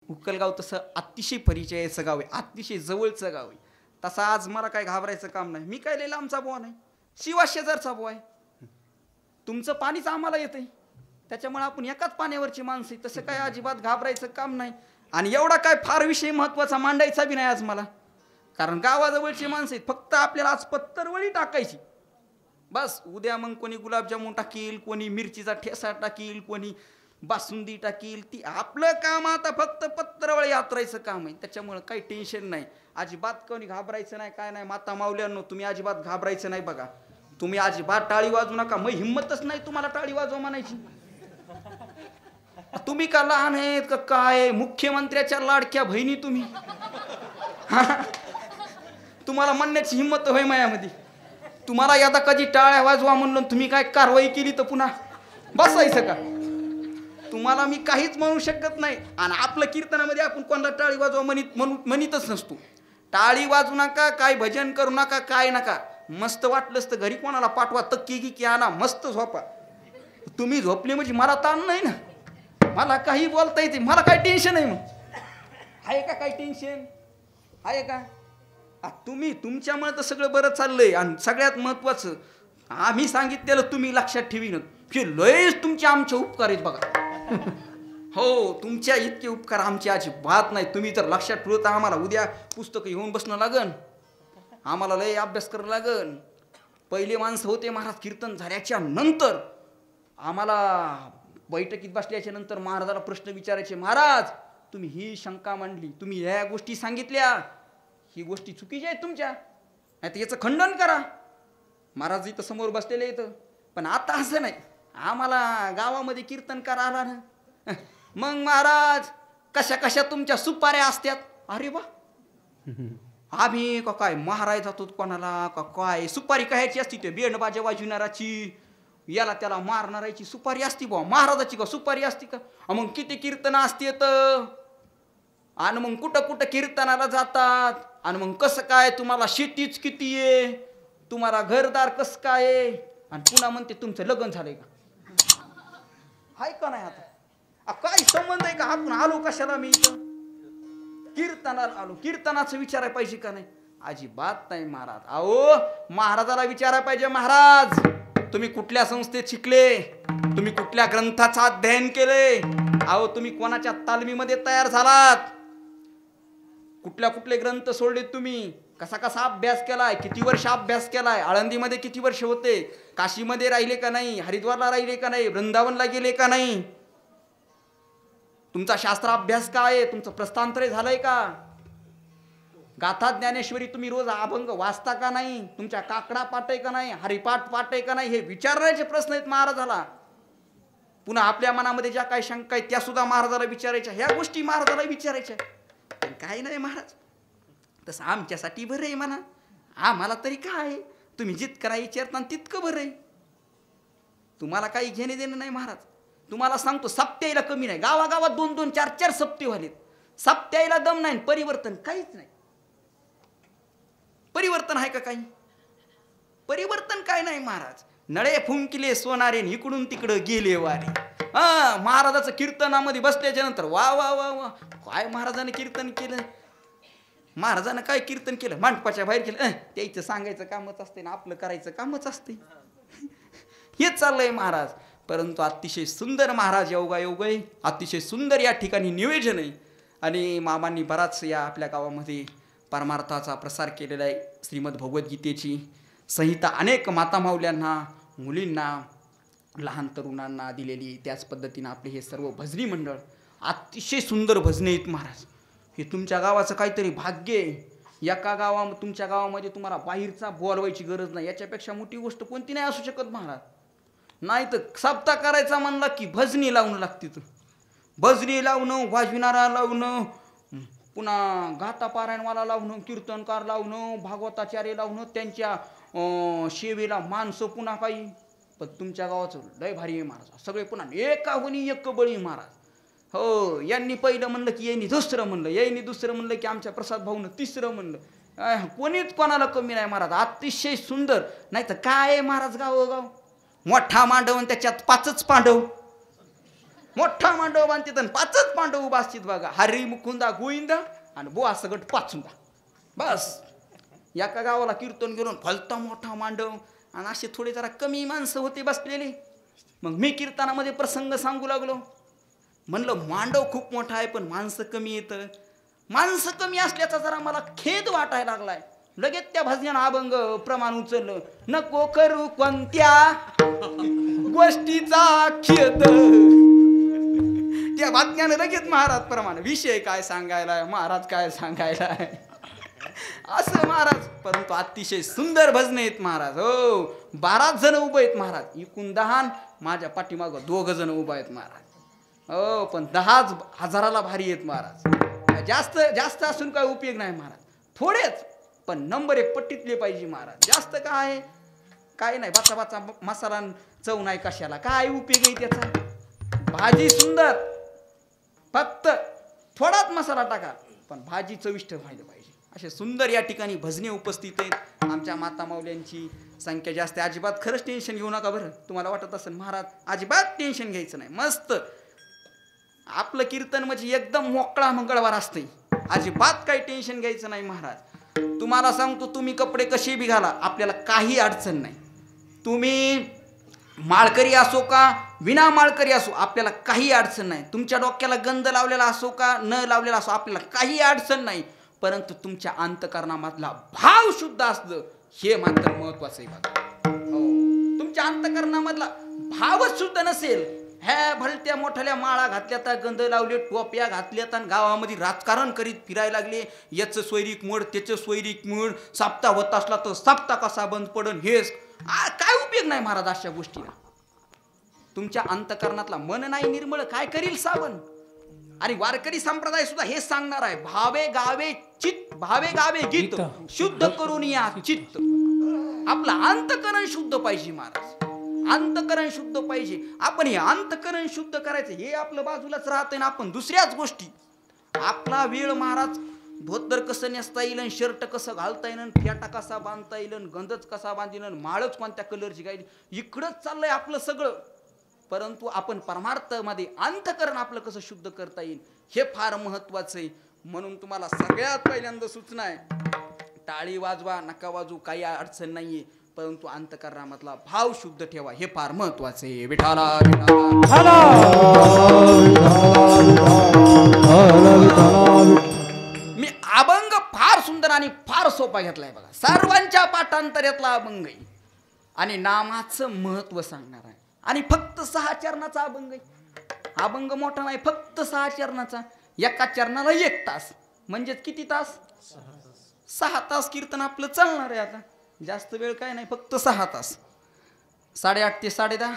उक्कलगाव तसं अतिशय परिचयाचं गाव आहे, अतिशय जवळचं गाव आहे. तसं आज मला काय घाबरायचं काम नाही. मी काय लय लांबचा बुवा नाही, शिवा शेजारचा बुवा आहे. तुमचं पाणीच आम्हाला येतंय, त्याच्यामुळे आपण एकाच पाण्यावरची माणसं आहे. तसं काय अजिबात घाबरायचं काम नाही. आणि एवढा काय फार विषय महत्त्वाचा मांडायचा बी नाही आज मला, कारण गावाजवळची माणसं आहेत. फक्त आपल्याला आज पत्तरवळी टाकायची बस. उद्या मग कोणी गुलाबजामुन टाकील, कोणी मिरचीचा ठेसा टाकील, कोणी बासुंदी टाकील. ती आपलं काम आता फक्त पत्रवळी यात्रायचं काम आहे. त्याच्यामुळं काही टेन्शन नाही, अजिबात कोणी घाबरायचं नाही, काय नाही. माता माऊल्यांनो, तुम्ही अजिबात घाबरायचं नाही बघा. तुम्ही अजिबात टाळी वाजू नका. मग हिंमतच नाही तुम्हाला टाळी वाजवा म्हणायची. तुम्ही का लहान आहेत का काय? मुख्यमंत्र्याच्या लाडक्या बहिणी तुम्ही. तुम्हाला म्हणण्याची हिंमत होय मायामध्ये? तुम्हाला यदा कधी टाळ्या वाजवा म्हणलं, तुम्ही काय कारवाई केली तर पुन्हा बसायचं का? तुम्हाला मी काहीच म्हणू शकत नाही. आणि आपलं कीर्तनामध्ये आपण कोणाला टाळी वाजवा म्हणतच नसतो. टाळी वाजू नका, काय भजन करू नका, काय नका. मस्त वाटलंच तर घरी कोणाला पाठवा, तक्की की आणा, मस्त झोपा. तुम्ही झोपले म्हणजे मला ताण नाही ना, मला काही बोलता येते, मला काय टेन्शन आहे. मग आहे का काही टेन्शन आहे का? तुम्ही तुमच्यामुळे तर सगळं बरं चाललंय. आणि सगळ्यात महत्वाचं आम्ही सांगितलेलं तुम्ही लक्षात ठेवीन की लयच तुमचे आमचे उपकार आहेत बघा. हो, तुमच्या इतके उपकार आमचे अजिबात नाही. तुम्ही तर लक्षात ठेवता. आम्हाला उद्या पुस्तकं घेऊन बसणं लागन, आम्हाला लय अभ्यास करावं लागन. पहिले माणसं होते महाराज, कीर्तन झाल्याच्या नंतर आम्हाला बैठकीत बसल्याच्या नंतर महाराजाला प्रश्न विचारायचे, महाराज तुम्ही ही शंका मांडली, तुम्ही ह्या गोष्टी सांगितल्या, ही गोष्टी चुकीच्या आहेत तुमच्या, नाही तर याचं खंडन करा. महाराज इथं समोर बसलेले येतं. पण आता असं नाही, आम्हाला गावामध्ये कीर्तनकार आला ना, मग महाराज कशा कशा तुमच्या सुपाऱ्या असतात. अरे वा, आम्ही का काय महाराज जातो कोणाला का काय? सुपारी कायची असती? ते बेंड बाजा वाजविणाराची, याला त्याला मारणाराची सुपारी असती बुवा. महाराजाची का सुपारी असती का? मग किती कीर्तन असते तर, आणि मग कुठं कुठं कीर्तनाला जातात. आणि मग कसं काय? तुम्हाला शेतीच किती आहे, तुम्हाला घरदार कसं काय आहे, आणि पुन्हा म्हणते तुमचं लग्न झालंय का? हाय का नाही? आता काय संबंध आहे का? आपण आलो कशाला? मी इथं कीर्तनाला आलो, कीर्तनाचं विचारायला पाहिजे का नाही? अजिबात नाही महाराज. अहो, महाराजाला विचारायला पाहिजे, महाराज तुम्ही कुठल्या संस्थेत शिकले, तुम्ही कुठल्या ग्रंथाचं अध्ययन केले, अहो तुम्ही कोणाच्या तालमीमध्ये तयार झालात, कुठल्या कुठले ग्रंथ सोडले तुम्ही, कसा कसा अभ्यास केलाय, किती वर्ष अभ्यास केलाय, आळंदीमध्ये किती वर्ष होते, काशीमध्ये राहिले का नाही, हरिद्वारला राहिले का नाही, वृंदावनला गेले का नाही, तुमचा शास्त्र अभ्यास काय आहे, तुमचं प्रस्थांतर झालंय का, गाथा ज्ञानेश्वरी तुम्ही रोज अभंग वाचता का नाही, तुमच्या काकडा पाठ आहे का नाही, हरिपाठ पाठ आहे का नाही, हे विचारण्याचे प्रश्न आहेत महाराजाला. पुन्हा आपल्या मनामध्ये ज्या काही शंका आहेत त्या सुद्धा महाराजाला विचारायच्या, ह्या गोष्टी महाराजाला विचारायच्या. पण काही नाही महाराज, तसं आमच्यासाठी बरं आहे म्हणा, आम्हाला तरी काय, तुम्ही जितकं विचारता तितकं बरं आहे, तुम्हाला काही घेणे देणं नाही महाराज. तुम्हाला सांगतो, सप्त्याला कमी नाही, गावागावात 2-2, 4-4 सप्ते व्हालेत, सप्त्याला दम नाही, परिवर्तन काहीच नाही. परिवर्तन आहे का काही? परिवर्तन काय नाही महाराज. नळे फुंकिले सोनारे, इकडून तिकडं गेले वारे. महाराजाचं कीर्तनामध्ये बसल्याच्या नंतर वा वा वा वा, काय महाराजाने कीर्तन केलं, महाराजानं काय कीर्तन केलं, मांडपाच्या बाहेर केलं, त्याचं सांगायचं कामच असते ना, आपलं करायचं कामच असते. हेच चाललंय महाराज. परंतु अतिशय सुंदर महाराज योगायोग आहे, अतिशय सुंदर या ठिकाणी नियोजन आहे. आणि मामांनी बराच या आपल्या गावामध्ये परमार्थाचा प्रसार केलेला आहे. श्रीमद भगवद्गीतेची संहिता अनेक माता माऊल्यांना, मुलींना, लहान तरुणांना दिलेली. त्याच पद्धतीनं आपले हे सर्व भजनी मंडळ, अतिशय सुंदर भजने आहेत महाराज. हे तुमच्या गावाचं काहीतरी भाग्य आहे. एका तुमच्या गावामध्ये तुम्हाला बाहेरचा बोलवायची गरज नाही, याच्यापेक्षा मोठी गोष्ट कोणती नाही असू शकत महाराज. नाही तर सप्ताह करायचा म्हणला की भजनी लावणं लागते, तर भजनी लावणं, वाजविणारा लावणं, पुन्हा गाथा पारायणवाला लावणं, कीर्तनकार लावणं, भागवताचार्य लावणं, त्यांच्या सेवेला माणसं पुन्हा काही. पण तुमच्या गावाचं लय भारी आहे महाराज, सगळे पुन्हा एका होणी एक बळी महाराज. हो, यांनी पहिलं म्हणलं की यांनी दुसरं म्हणलं, यांनी दुसरं म्हणलं की आमच्या प्रसाद भाऊनं तिसरं म्हणलं. कोणीच कोणाला कमी नाही महाराज, अतिशय सुंदर. नाही तर काय आहे महाराज, गावोगाव मोठा मांडव आणि त्याच्यात 5च पांडव. मोठा मांडव बांधतात आणि 5च पांडव उभा असतात बघा. हरी मुकुंदा गोविंदा आणि बुवा सगट पाचुंदा. बस एका गावाला कीर्तन घेऊन फलता मोठा मांडव आणि असे थोडे जरा कमी माणसं होते बसलेली. मग मी कीर्तनामध्ये प्रसंग सांगू लागलो. म्हणलं मांडव खूप मोठा आहे पण माणसं कमी येतं. माणसं कमी असल्याचा जरा मला खेद वाटायला लागलाय. लगेच त्या भजनानं अभंग प्रमाण उचललं. नको करू कोणत्या गोष्टीचा खेद. त्या बातम्यानं लगेच महाराज प्रमाण विषय काय सांगायला महाराज काय सांगायला असं महाराज. परंतु अतिशय सुंदर भजन आहेत महाराज. हो 12 जण उभे आहेत महाराज. एकूण 10 माझ्या पाठीमागं 2 जण उभा आहेत महाराज. हो पण 10,000ला भारी आहेत महाराज. जास्त जास्त असून काय उपयोग नाही महाराज. थोडेच पण नंबर 1 पट्टीतले पाहिजे महाराज. जास्त काय काय नाही. बाचा बाचा मसाला चव नाही कशाला काय उपयोग आहे त्याचा. भाजी सुंदर फक्त थोडाच मसाला टाका पण भाजी चविष्ट व्हायला पाहिजे. असे सुंदर या ठिकाणी भजने उपस्थित आहेत. आमच्या माता माऊल्यांची संख्या जास्त. अजिबात खरंच टेन्शन घेऊ नका बरं. तुम्हाला वाटत असेल महाराज अजिबात टेन्शन घ्यायचं नाही. मस्त आपलं कीर्तन म्हणजे एकदम मोकळा मंगळवार असते. अजिबात काही टेन्शन घ्यायचं नाही महाराज. तुम्हाला सांगतो तुम्ही कपडे कसे बी घाला आपल्याला काही अडचण नाही. तुम्ही माळकरी असो का विना माळकरी असो आपल्याला काही अडचण नाही. तुमच्या डोक्याला गंध लावलेला असो का न लावलेला असो आपल्याला काही अडचण नाही. परंतु तुमच्या अंतकरणामधला भाव शुद्ध असलं हे मात्र महत्वाचं आहे बघा. हो तुमच्या अंतकरणामधला भावच शुद्ध नसेल. ह्या भलत्या मोठ्या माळा घातल्यात गंध लावले टोप्या घातल्यात आणि गावामध्ये राजकारण करीत फिरायला लागले. याचं स्वैरिक मोड त्याचं स्वैरिक मोड. सप्ताह होत असला तर सप्ताह कसा बंद पडन हेच काय उपयोग नाही महाराज अशा गोष्टीला. तुमच्या अंतकरणातला मन नाही निर्मळ काय करील सावन. आणि वारकरी संप्रदाय सुद्धा हेच सांगणार आहे. भावे गावे चित्त भावे गावे गीत शुद्ध करून या चित्त. आपलं अंतकरण शुद्ध पाहिजे महाराज. अंतकरण शुद्ध पाहिजे. आपण हे अंतकरण शुद्ध करायचं हे आपलं बाजूलाच राहतंय ना. आपण दुसऱ्याच गोष्टी आपला वेळ महाराज धोतर कसं नेसता येईल शर्ट कसं घालता येईल फेटा कसा बांधता येईल गंधच कसा बांधील माळच कोणत्या कलरची गायली इकडंच चाललंय आपलं सगळं. परंतु आपण परमार्थामध्ये अंतकरण आपलं कसं शुद्ध करता येईल हे फार महत्वाचं आहे. म्हणून तुम्हाला सगळ्यात पहिल्यांदा सूचना आहे. टाळी वाजवा नका वाजू काही अडचण नाहीये. परंतु अंतकरणामधला भाव शुद्ध ठेवा हे फार महत्वाचं आहे. विठाला मी अभंग फार सुंदर आणि फार सोपा घेतलाय बघा. सर्वांच्या पाठांतरातला अभंग आहे आणि नामाचं महत्व सांगणार आहे. आणि फक्त 6 चरणाचा अभंग आहे. अभंग मोठा नाही फक्त 6 चरणाचा. एका चरणाला 1 तास म्हणजेच किती तास 6 तास कीर्तन आपलं चालणार आहे. आता जास्त वेळ काय नाही फक्त 6 तास. 8:30 ते 10:30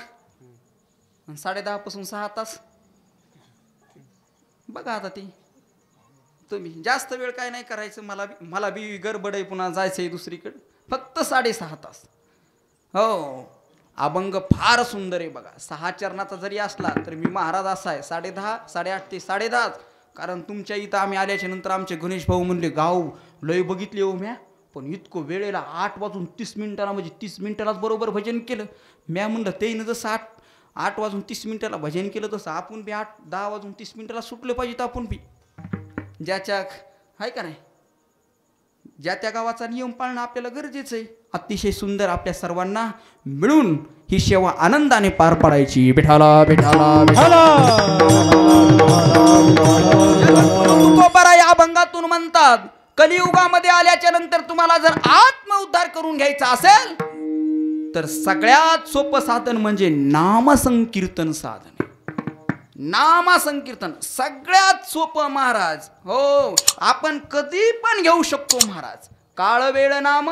10:30 पासून 6 तास बघा. आता ते तुम्ही जास्त वेळ काय नाही करायचं. मला बी गडबड आहे पुन्हा जायचं आहे दुसरीकडे. फक्त 6.5 तास. हो अभंग फार सुंदर आहे बघा. 6 चरणाचा जरी असला तर मी महाराज असा आहे 10:30 8:30 ते 10:30. कारण तुमच्या इथं आम्ही आल्याच्या नंतर आमचे गणेश भाऊ म्हणले गाव लय बघितले हो म्या पण इतकं वेळेला 8:30 म्हणजे 30 मिनिटालाच बरोबर भजन केलं. म्या म्हणलं त्यानं जसं 8:30 भजन केलं तसं आपण बी 10:30 सुटलं पाहिजे. तर आपण बी ज्याच्या आहे का नाही ज्या त्या गावाचा नियम पाळणं आपल्याला गरजेचं आहे. अतिशय सुंदर आपल्या सर्वांना मिळून ही सेवा आनंदाने पार पाडायची. विठाला विठाला तुकोबारा या अभंगातून म्हणतात कलियुगामध्ये आल्याच्या नंतर तुम्हाला जर आत्मउद्धार करून घ्यायचा असेल तर सगळ्यात सोपं साधन म्हणजे नामसंकीर्तन साधन. नामसंकीर्तन सगळ्यात सोपं महाराज. हो आपण कधी पण घेऊ शकतो महाराज. काळ वेळ नाम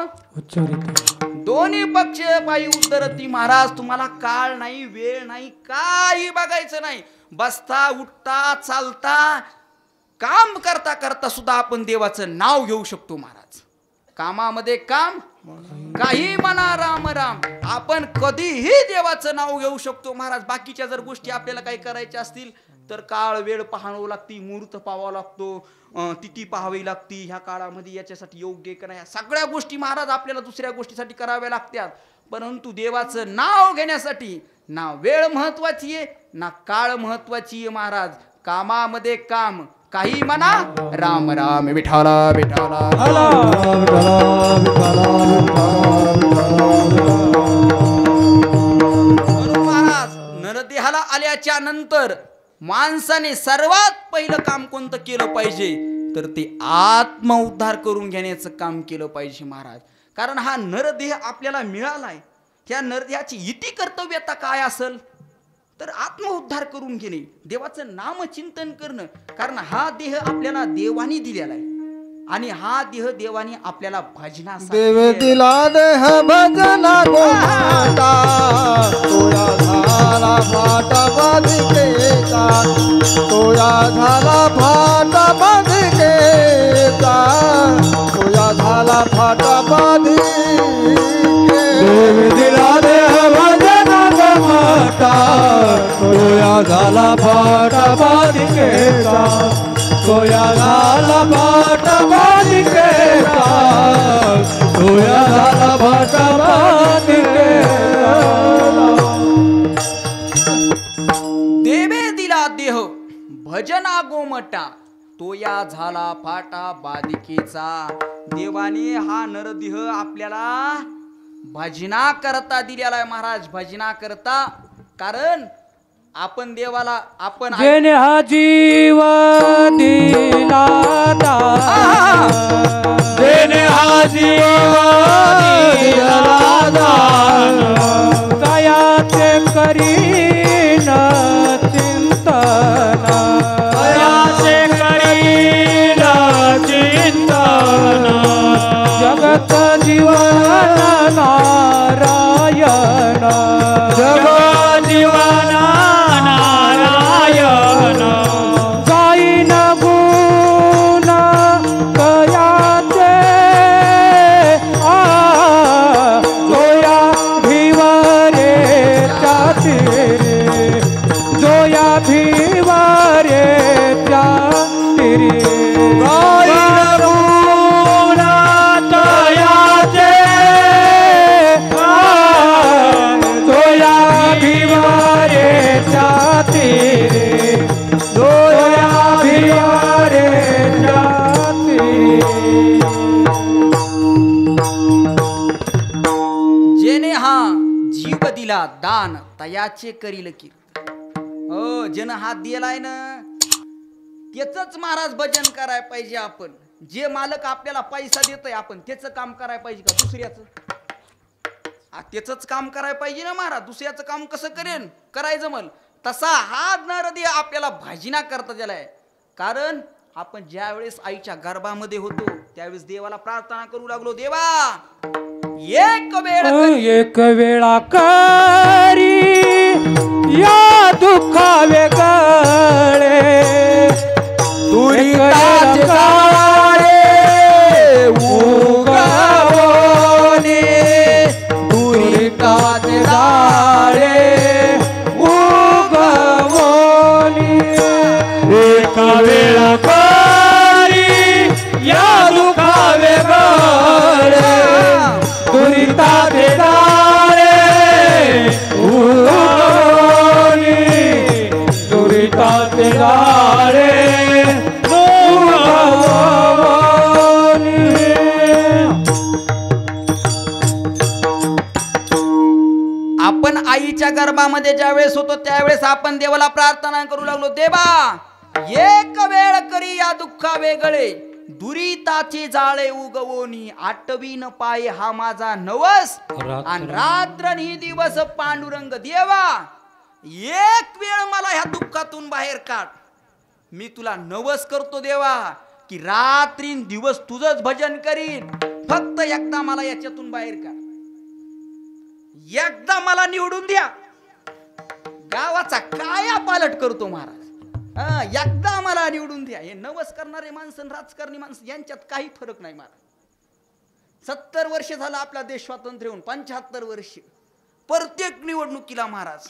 दोन्ही पक्ष पायी उतरती महाराज. तुम्हाला काळ नाही वेळ नाही काही बघायचं नाही. बसता उठता चालता काम करता करता सुद्धा आपण देवाचं नाव घेऊ शकतो महाराज. कामामध्ये काम काही म्हणा राम राम आपण कधीही देवाचं नाव घेऊ शकतो महाराज. बाकीच्या जर गोष्टी आपल्याला काही करायच्या असतील तर काळ वेळ पाहावं लागती मुहूर्त पाहावा लागतो तिथी पाहावी लागती. ह्या काळामध्ये याच्यासाठी योग्य का नाही सगळ्या गोष्टी महाराज आपल्याला दुसऱ्या गोष्टीसाठी कराव्या लागतात. परंतु देवाचं नाव घेण्यासाठी ना वेळ महत्वाची आहे ना काळ महत्वाची आहे महाराज. कामामध्ये काम काही म्हणा, राम राम विठाला विठाला महाराज. नरदेहाला आल्याच्या नंतर माणसाने सर्वात पहिलं काम कोणतं केलं पाहिजे तर ते आत्मउद्धार करून घेण्याचं काम केलं पाहिजे महाराज. कारण हा नरदेह आपल्याला मिळालाय, त्या नरदेहाची इति कर्तव्यता काय असेल तर आत्मउद्धार करून घेणे, देवाचं नामचिंतन करणं. कारण हा देह आपल्याला देवानी दिलेला आहे आणि हा देह देवानी आपल्याला भजनासाठी देव दिला देह भजना गोमाता तोया झाला फाटा बाधिकेचा तोया झाला फाटा बाधिकेचा तोया झाला फाटा बाधिके देव दिला देह भजना गोमाता तोया झाला फाटा बाधिकेचा तोया झाला फाटा बाधिकेचा तोया झाला फाटा बाधिकेचा. देवे दिला देह भजना गोमटा तोया झाला फाटा बाधिकेचा. देवाने हा नरदेह आपल्याला भजना करता दिलेला आहे महाराज, भजना करता. कारण आपण देवाला आपण जेने हा जीव दिला दान जेने हा जीव दिला दान तयाचे करीन चिंतन तयाचे करीन चिंतन जगत जीवन नारायण जगत जीवन नारायण जाईन गुण कयाचे जोया भिवरे चातिरे जोया भिवरे चातिरे जाईन गुण कयाचे जोया भिवरे चातिरे जोया भिवरे चातिरे. जेने हा जीव दिला दान तयाचे करील की. हो, जन हात दिलाय ना त्याच महाराज भजन करायला पाहिजे. आपण जे मालक आपल्याला पैसा देतोय आपण त्याचं काम करायला पाहिजे का दुसऱ्याचं? त्याच काम करायला पाहिजे ना महाराज. दुसऱ्याचं काम कसं करेन करायचं मल तसा हा नरदेह आपल्याला भजना करता दिलाय. कारण आपण ज्या वेळेस आईच्या गर्भामध्ये होतो त्यावेळेस देवाला प्रार्थना करू लागलो, देवा एक वेळा करी या दुःखा वेगळे दुरिताचे जाळे उगवणे दुरिताचे जाळे उगवणे एक वेळा करी या दुःखा वेगळे दुरिताचे जाळे उगवणे दुरिताचे जाळे आपण आईच्या गर्भामध्ये ज्या वेळेस होतो त्यावेळेस आपण देवाला प्रार्थना करू लागलो, देवा एक वेळ करी या दुःखा वेगळे दुरिताचे जाळे उगवोनी आठवीन पाय हा माझा नवस आणि रात्र नि दिवस पांडुरंग. देवा एक वेळ मला ह्या दुःखातून बाहेर काढ. मी तुला नवस करतो देवा की रात्री दिवस तुझंच भजन करीन. फक्त एकदा मला याच्यातून बाहेर काढ, एकदा मला निवडून द्या. गावाचा काया पालट करतो महाराज. एकदा मला निवडून द्या. हे नवस करणारे माणसं राजकारणी माणसं यांच्यात काही फरक नाही महाराज. 70 वर्ष झालं आपला देश स्वातंत्र्य होऊन, 75 वर्ष प्रत्येक निवडणुकीला महाराज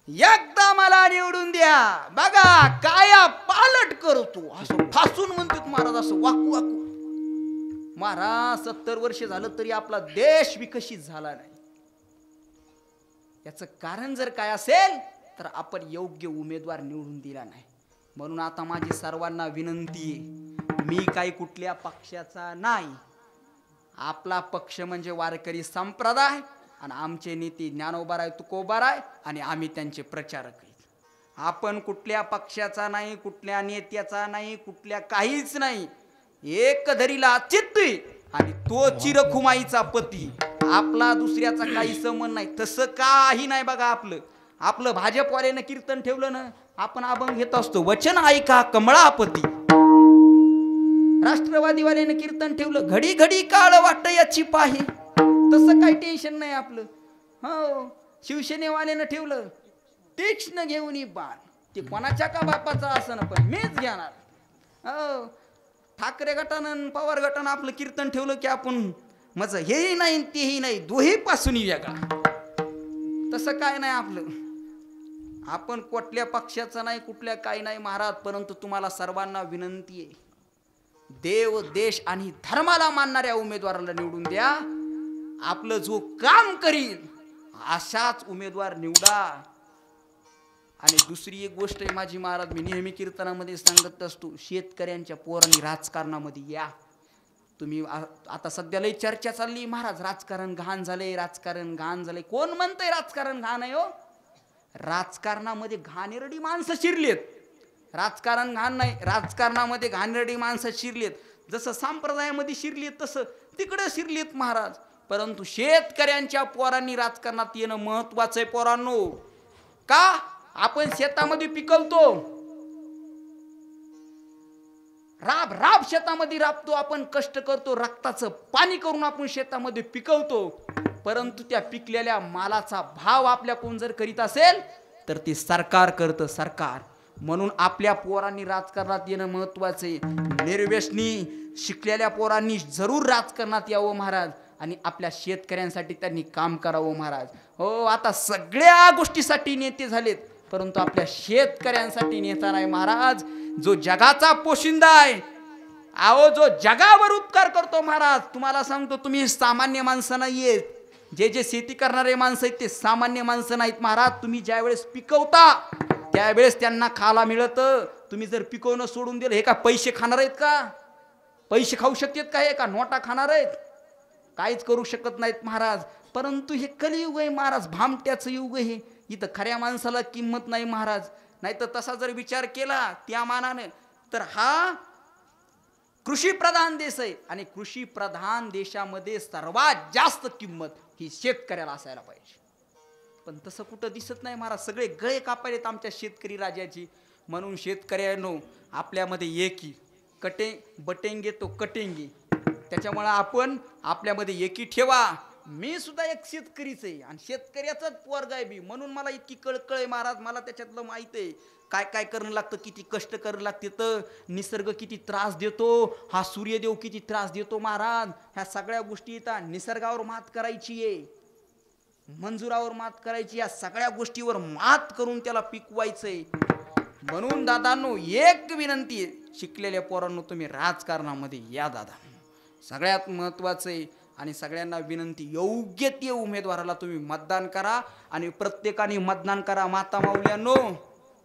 एकदा मला निवडून द्या. बघा काया पालट करतो असं फासून म्हणतात महाराज, असं वाकू वाकू. महाराज 70 वर्ष झालं तरी आपला देश विकसित झाला नाही. याचं कारण जर काय असेल तर आपण योग्य उमेदवार निवडून दिला नाही. म्हणून आता माझी सर्वांना विनंती आहे, मी काही कुठल्या पक्षाचा नाही. आपला पक्ष म्हणजे वारकरी संप्रदाय आणि आमचे नेते ज्ञानोबाराय तुकोबाराय आणि आम्ही त्यांचे प्रचारक आहेत. आपण कुठल्या पक्षाचा नाही, कुठल्या नेत्याचा नाही, कुठल्या काहीच नाही. एक धरीला चित्ती आणि तो चिरखुमाईचा पती. आपला दुसऱ्याचा काही संबंध नाही, तसं काही नाही. बघा आपलं भाजपवाल्यानं कीर्तन ठेवलं ना, आपण अभंग घेत असतो, वचन ऐका कमळापती. राष्ट्रवादीवाल्यानं कीर्तन ठेवलं, घडी घडी काळ वाटत याची पाही. तसं काही टेन्शन नाही आपलं. हो, शिवसेनेवाल्यानं ठेवलं, तीक्ष्ण घेऊन बाण. ते कोणाच्या का बापाचा असं, पण मीच घेणार. हो, ठाकरे गटानं पवार गटानं आपलं कीर्तन ठेवलं की आपण मजा हेही नाही तेही नाही, दोही पासून वेगळा. तसं काय नाही आपलं. आपण कुठल्या पक्षाचं नाही, कुठल्या काही नाही महाराज. परंतु तुम्हाला सर्वांना विनंती आहे, देव देश आणि धर्माला मानणाऱ्या उमेदवाराला निवडून द्या. आपलं जो काम करील अशाच उमेदवार निवडा. आणि दुसरी एक गोष्ट आहे माझी महाराज, मी नेहमी कीर्तनामध्ये सांगत असतो, शेतकऱ्यांच्या पोरांनी राजकारणामध्ये या. तुम्ही आता सध्या लई चर्चा चालली महाराज, राजकारण घाण झालंय, राजकारण घाण झालंय. कोण म्हणतंय राजकारण घाण आहे? हो, राजकारणामध्ये घाणेरडी माणसं शिरलेत. राजकारण घाण नाही, राजकारणामध्ये घाणेरडी माणसं शिरलेत. जसं संप्रदायामध्ये शिरलेत तसं तिकडे शिरलेत महाराज. परंतु शेतकऱ्यांच्या पोरांनी राजकारणात येणं महत्वाचं आहे पोरांनो. का? आपण शेतामध्ये पिकवतो, राब शेतामध्ये राबतो, आपण कष्ट करतो, रक्ताचं पाणी करून आपण शेतामध्ये पिकवतो. परंतु त्या पिकलेल्या मालाचा भाव आपल्या कोण जर करीत असेल तर ते सरकार करतं, सरकार. म्हणून आपल्या पोरांनी राजकारणात येणं महत्वाचं आहे. निर्व्यसनी शिकलेल्या पोरांनी जरूर राजकारणात यावं महाराज आणि आपल्या शेतकऱ्यांसाठी त्यांनी काम करावं महाराज. हो, आता सगळ्या गोष्टीसाठी नेते झालेत, परंतु आपल्या शेतकऱ्यांसाठी नेता नाही महाराज. जो जगाचा पोशिंदा आहे, अहो जो जगावर उपकार करतो महाराज. तुम्हाला सांगतो, तुम्ही सामान्य माणसं नाहीयेत. जे शेती करणारे माणसं आहेत ते सामान्य माणसं नाहीत महाराज. तुम्ही ज्या वेळेस पिकवता त्यावेळेस त्यांना खायला मिळतं. तुम्ही जर पिकवणं सोडून दिलं, हे का पैसे खाणार आहेत का? पैसे खाऊ शकतात का? हे का नोटा खाणार आहेत? काहीच करू शकत नाहीत महाराज. परंतु हे कलियुग आहे महाराज, भामट्याचं युग आहे. इथं खऱ्या माणसाला किंमत नाही महाराज. नाही तर तसा जर विचार केला त्या मानाने तर हा कृषी प्रधान देश आहे आणि कृषी प्रधान देशामध्ये सर्वात जास्त किंमत ही शेतकऱ्याला असायला पाहिजे. पण तसं कुठं दिसत नाही महाराज. सगळे गळे कापायलेत आमच्या शेतकरी राजाची. म्हणून शेतकऱ्यांनो, आपल्यामध्ये एकी बटेंगे तो कटेंगे. त्याच्यामुळे आपण आपल्यामध्ये एकी ठेवा. मी सुद्धा एक शेतकरीच आहे आणि शेतकऱ्याचाच पोरगा आहे बी. म्हणून मला इतकी कळकळ आहे महाराज. मला त्याच्यातलं माहित आहे काय काय करणं लागतं, किती कष्ट करावं लागते, तर निसर्ग किती त्रास देतो, हा सूर्यदेव किती त्रास देतो महाराज. ह्या सगळ्या गोष्टी येतात. निसर्गावर मात करायची आहे, मंजुरावर मात करायची, या सगळ्या गोष्टीवर मात करून त्याला पिकवायचंय. म्हणून दादांनो एक विनंती आहे, शिकलेल्या पोरांनो तुम्ही राजकारणामध्ये या दादा. सगळ्यात महत्वाचं आहे. आणि सगळ्यांना विनंती, योग्य ते उमेदवाराला तुम्ही मतदान करा आणि प्रत्येकाने मतदान करा. माता माऊल्यांनो,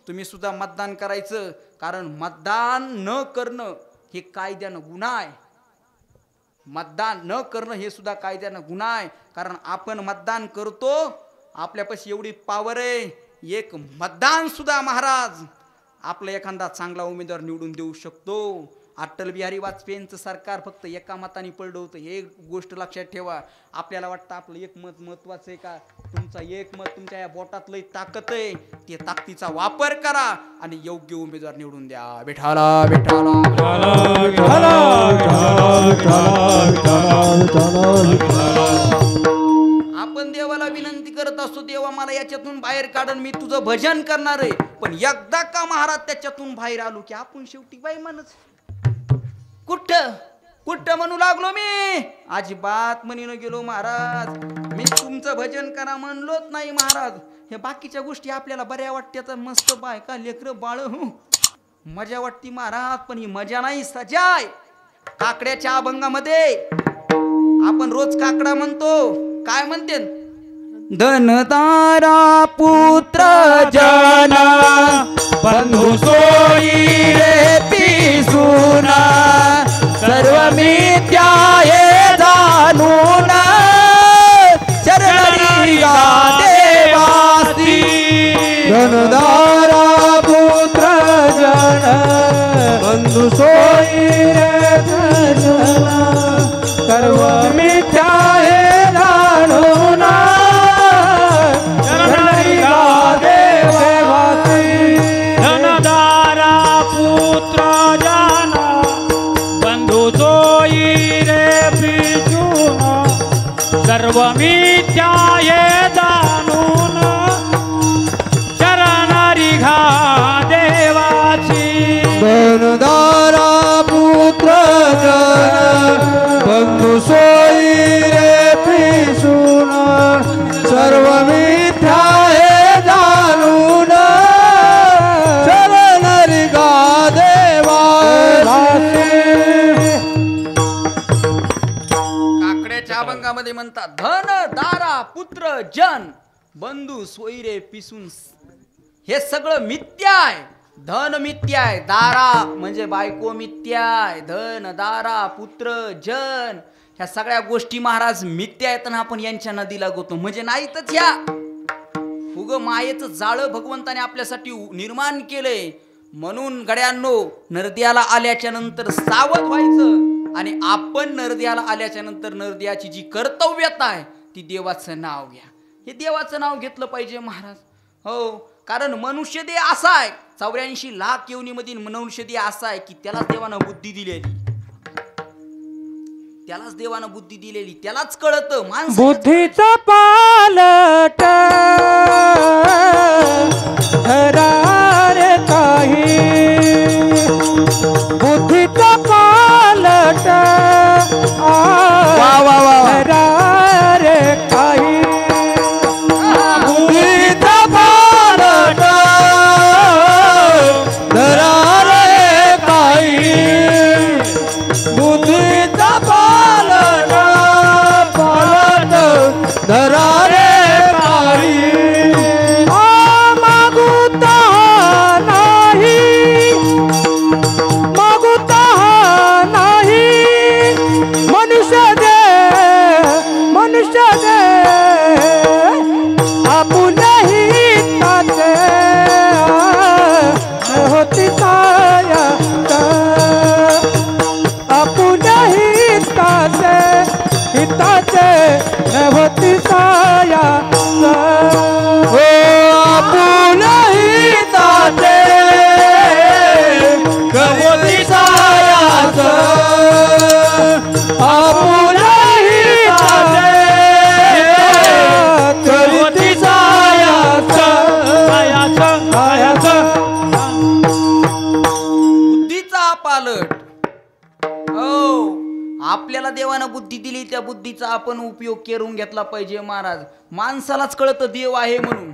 तुम्ही सुद्धा मतदान करायचं. कारण मतदान न करणं हे कायद्यानं गुन्हा आहे. मतदान न करणं हे सुद्धा कायद्यानं गुन्हा आहे. कारण आपण मतदान करतो, आपल्यापाशी एवढी पावर आहे, एक मतदान सुद्धा महाराज आपला एखादा चांगला उमेदवार निवडून देऊ शकतो. अटल बिहारी वाजपेयींचं सरकार फक्त एका मताने पडलं होतं. हे गोष्ट लक्षात ठेवा. आपल्याला वाटतं आपलं एक मत महत्वाचं आहे का? तुमचा एक मत तुमच्या या बोटात लई ताकद आहे. ते ताकदीचा वापर करा आणि योग्य उमेदवार निवडून द्या. विठाला विठाला आपण देवाला विनंती करत असतो, देवा मला याच्यातून बाहेर काढून मी तुझं भजन करणार आहे. पण एकदा का महाराज त्याच्यातून बाहेर आलो की आपण शेवटी बाई म्हणच कुठं म्हणू लागलो मी. अजिबात म्हणून गेलो महाराज. मी तुमचं भजन करा म्हणलोच नाही महाराज. हे बाकीच्या गोष्टी आपल्याला बऱ्या वाटत्यात, मस्त बायका लेकरं बाळ मजा वाटती महाराज. पण ही मजा नाही, सजाय. काकड्याच्या अभंगामध्ये आपण रोज काकडा म्हणतो, काय म्हणते? धनदारा पुत्र जना बंधू सोयी रे पिसुना सर्व मिथ्या हे जाणून चरणी देवासी धनदारा पुत्र जन बंधू सोयी रे जना सर्व मिथ्या हे जाणून सर्व मिथ्या हे जाणून चरणारी घा देवाची धनदारा पुत्र जन बंधू सोयी रे पिसून सर्व मिथ्या हे जाणून चरणारी घा देवाची अभंगामध्ये म्हणतात धन दारा पुत्र जन बंधू सोयरे पिसून. हे सगळं मिथ्या आहे. धन मिथ्या आहे, दारा म्हणजे बायको मिथ्या आहे, धन दारा पुत्र जन ह्या सगळ्या गोष्टी महाराज मिथ्या आहेत ना. आपण यांच्या नदीला गोतो म्हणजे नाहीतच. ह्या उग मायेचं जाळं भगवंताने आपल्यासाठी निर्माण केलंय. म्हणून गड्यांनो नरद्याला आल्याच्या नंतर सावध व्हायचं आणि आपण नरद्याला आल्याच्या नंतर नरद्याची जी कर्तव्यता आहे ती देवाचं नाव घ्या. हे देवाचं नाव घेतलं पाहिजे महाराज. हो, कारण मनुष्य देह असा आहे 84 लाख योनीमधील मनुष्य देह असा आहे की त्यालाच देवानं बुद्धी दिलेली, त्यालाच देवानं बुद्धी दिलेली, त्यालाच कळतं माणूस बुद्धीचा पालट हरारे काही बुद्धीचा पालट हरारे काही बुद्धीचा पालट हरारे काही बुद्धीचा पालट पालट धरारे काही मागुता नाही मागुता नाही मनुष्य दे आपुनही ताते होती साया आपुनही ताते हिताचे होती साया हो आपुनही ताते होती सायाच आपुनही ताते होती सायाच सायाच बुद्धीचा पालट. हो, आपल्याला देवानं बुद्धी दिली त्या बुद्धीचा आपण उपयोग करून घेतला पाहिजे महाराज. माणसालाच कळतं देव आहे म्हणून,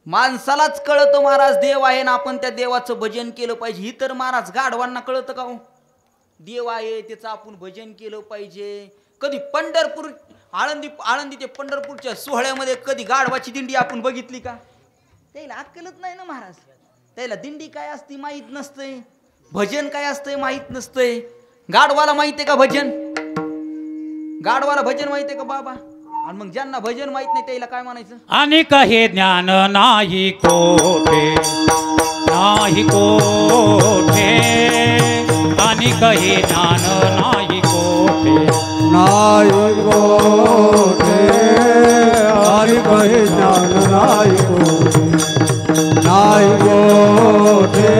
माणसालाच कळतं महाराज देव आहे ना आपण त्या देवाचं भजन केलं पाहिजे. ही तर महाराज गाढवांना कळतं का हो? देव आहे त्याचं आपण भजन केलं पाहिजे. कधी पंढरपूर आळंदी ते पंढरपूरच्या सोहळ्यामध्ये कधी गाढवाची दिंडी आपण बघितली का? त्याला अक्कलच नाही ना महाराज. त्याला दिंडी काय असते माहीत नसतंय, भजन काय असतंय माहीत नसतंय. गाढवाला माहितीये का भजन? गाढवाला भजन माहितीये का बाबा? आणि मग ज्यांना भजन माहित नाही त्याला काय म्हणायचं? आणि काही ज्ञान नाही कोठे नाही कोठे आणि काही ज्ञान नाही कोठे नाही कोठे हरि कहे ज्ञान नाही कोठे नाही कोठे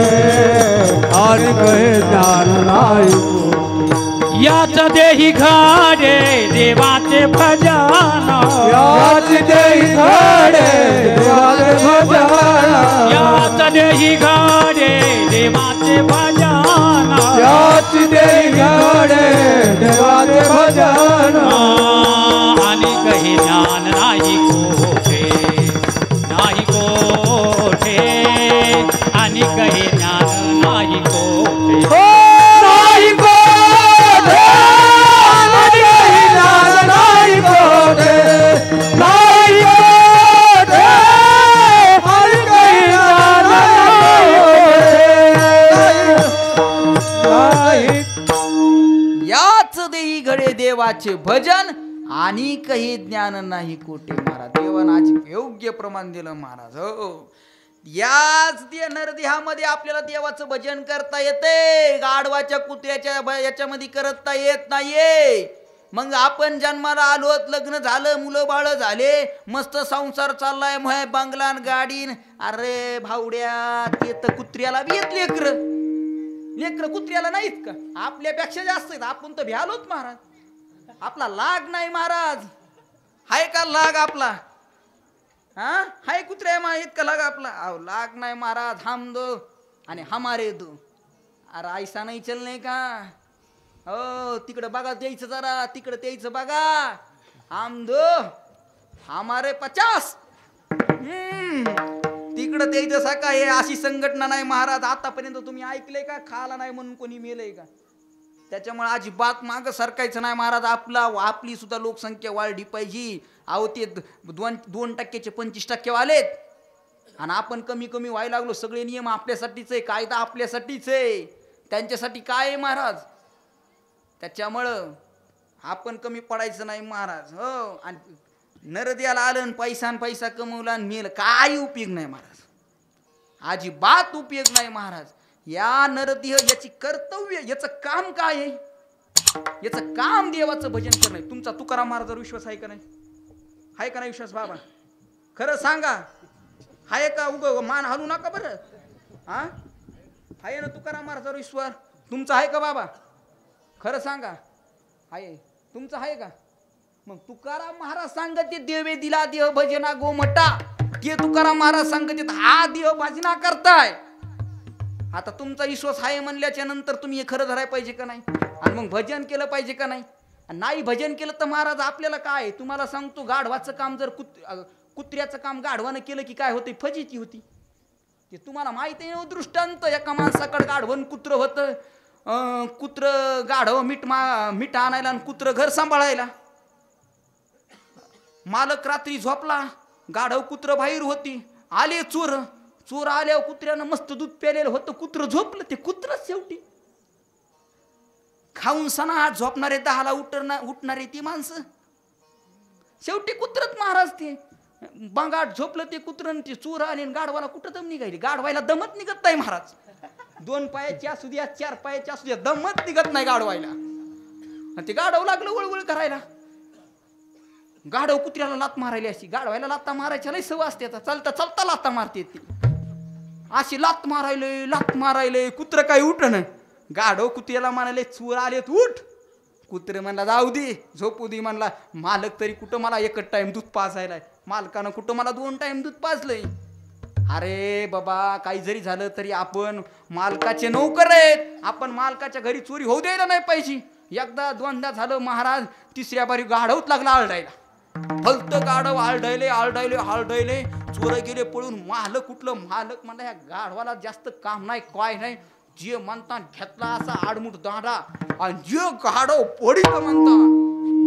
हरि कहे ज्ञान नाही कोठे याच देही घाडे देवाचे भजन याच देही घाडे देवाचे भजन याच देही घाडे देवाचे भजन याच देही घाडे देवाचे भजन आणि काही ज्ञान नाही कोठे नाही कोठे आणि काही ज्ञान नाही कोठे नाही कोठे नाही याच देही घडे देवाचे भजन आणि काही ज्ञान नाही कोटे महाराज. देवानाचे योग्य प्रमाण दिलं महाराज. हो याच नरदेहामध्ये आपल्याला देवाचं भजन करता येते, गाढवाच्या कुत्र्याच्या याच्यामध्ये करता येत नाहीये. मग आपण जन्माला आलोत, लग्न झालं, मुलं बाळ झाले, मस्त संसार चाललाय, मोह बंगलान गाडीन. अरे भावड्या ते तर कुत्र्याला बी येत लेकर. लेकर कुत्र्याला नाहीत का? आपल्यापेक्षा जास्त आहेत. आपण तर भ्यालोत महाराज. आपला लाग नाही महाराज. हाय का लाग आपला? हा हाय कुत्र्या माहित का लाग आपला? अहो लाग नाही महाराज. हम दो आणि हमारे दो. अरे ऐसा नाही चल नाही का? हो तिकडं बघा द्यायचं, जरा तिकडं द्यायचं बघा. हम दो हमारे 50. तिकडं द्यायचं सका. हे अशी संघटना नाही महाराज. आतापर्यंत तुम्ही ऐकलंय का? खाला नाही म्हणून कोणी मेलंय का? त्याच्यामुळे अजिबात मागं सरकायचं नाही महाराज. आपली सुद्धा लोकसंख्या वाढली पाहिजे. अहो ते 2% 25% वालेत आणि आपण कमी कमी व्हायला लागलो. सगळे नियम आपल्यासाठीच आहे, कायदा आपल्यासाठीच आहे, त्यांच्यासाठी काय आहे महाराज? त्याच्यामुळं आपण कमी पडायचं नाही महाराज. हो आणि नरद्याला आलं पैसा कमवला आणि मेलं, काय उपयोग नाही महाराज. अजिबात उपयोग नाही महाराज. या नरदेह याची कर्तव्य, याचं काम काय आहे? याचं काम देवाचं भजन करणं. तुमचा तुकाराम महाराजावर विश्वास आहे का नाही? आहे का नाही विश्वास बाबा? खरं सांगा, आहे का? उग मान हलू नका बरं. हा आहे ना तुकाराम महाराजावर विश्वास तुमचा? आहे का बाबा? खरं सांगा, आहे तुमचा? आहे का? मग तुकाराम महाराज सांगते देवे दिला देह भजना गोमटा. ते तुकाराम महाराज सांगते हा देह भजना करताय. आता तुमचा विश्वास आहे म्हणल्याच्या नंतर तुम्ही हे खरं धरायला पाहिजे का नाही? आणि मग भजन केलं पाहिजे का नाही? नाही भजन केलं तर महाराज आपल्याला काय? तुम्हाला सांगतो, गाढवाचं काम जर कुत्र्याचं काम गाढवानं केलं की काय होते? फजिती होती. ते तुम्हाला माहिती आहे. दृष्टांत, एका माणसाकडे गाढवण कुत्र होतं. कुत्र गाढव मीठ आणायला आणि कुत्र घर सांभाळायला. मालक रात्री झोपला, गाढव कुत्र बाहेर होती. आले चोर आल्यावर कुत्र्यानं मस्त दूध प्यालेलं होतं. कुत्र झोपलं. ते कुत्रच शेवटी खाऊन सणा झोपणारे 10ला उठणारे ती माणसं शेवटी कुत्रच महाराज. ते बांगाट झोपलं ते कुत्र. ते चोर आले गाढवाला कुठं दम निघाली? गाढवायला दमत निघत नाही महाराज. 2 पायाची असू द्या, 4 पायाची असू द्या, दमत निघत नाही गाढवायला. आणि ते गाढव लागलं वळवळ करायला. गाढव कुत्र्याला लात मारायला अशी. गाढवायला लाता मारायच्या लय सवय असते. चालता लाता मारते ती अशी. लात मारायले कुत्र काही उठन. गाढव कुत्र्याला म्हणाले चोर आले उठ. कुत्रे म्हणला जाऊ दे, झोपू दे. म्हणला मालक तरी कुठं मला 1 टाइम दूध पाजायलाय, मालकानं कुठं मला 2 टाइम दूध पाजलंय. अरे बाबा, काही जरी झालं तरी आपण मालकाचे नोकर आहेत. आपण मालकाच्या घरी चोरी होऊ द्यायला नाही पाहिजे. एकदा 2दा झालं महाराज. 3ऱ्या बारी गाढवच लागला आरडायला. फक्त गाढव आरडायले. चोर गेले पळून. मालक कुठलं? मालक म्हणला ह्या गाढवाला जास्त काम नाही, काय नाही. जे म्हणता घेतला असा आडमुठ दांडा आणि जे गाढव पडिल म्हणता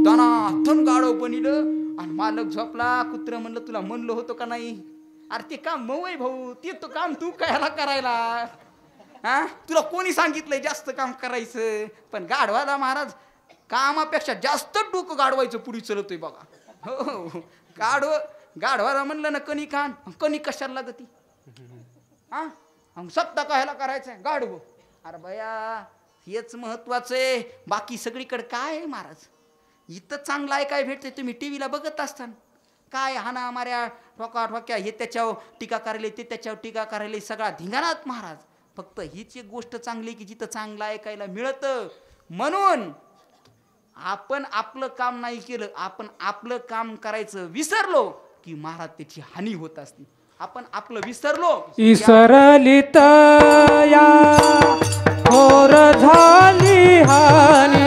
दनाथन गाढव बनिलं. आणि मालक झोपला. कुत्र म्हणलं तुला म्हणलं होतं का नाही? अरे ते काम मवय भाऊ, ते तो काम तू कायला करायला? हा तुला कोणी सांगितलंय जास्त काम करायचं? पण गाढवाला महाराज कामापेक्षा जास्त डोकं गाढवायचं पुढे चलतोय बघा. हो गाढवाला म्हणलं ना कणी खान, कणी कशाला लागती? हा सत्ता कायला करायचंय गाढव? अरे बया हेच महत्वाचं आहे. बाकी सगळीकडे काय आहे महाराज? इथं चांगलं आहे काय भेटतंय? तुम्ही टीव्हीला बघत असताना काय हाना माऱ्या ठोक्या हे त्याच्यावर टीका करायला, ते त्याच्यावर टीका करायला, सगळा धिंगाणात महाराज. फक्त हीच एक गोष्ट चांगली की जिथं चांगलं ऐकायला मिळतं. म्हणून आपण आपलं काम नाही केलं, आपण आपलं काम करायचं विसरलो की महाराज त्याची हानी होत असते. आपण आपलं विसरलो. इसरलित या थोर झाली हानी.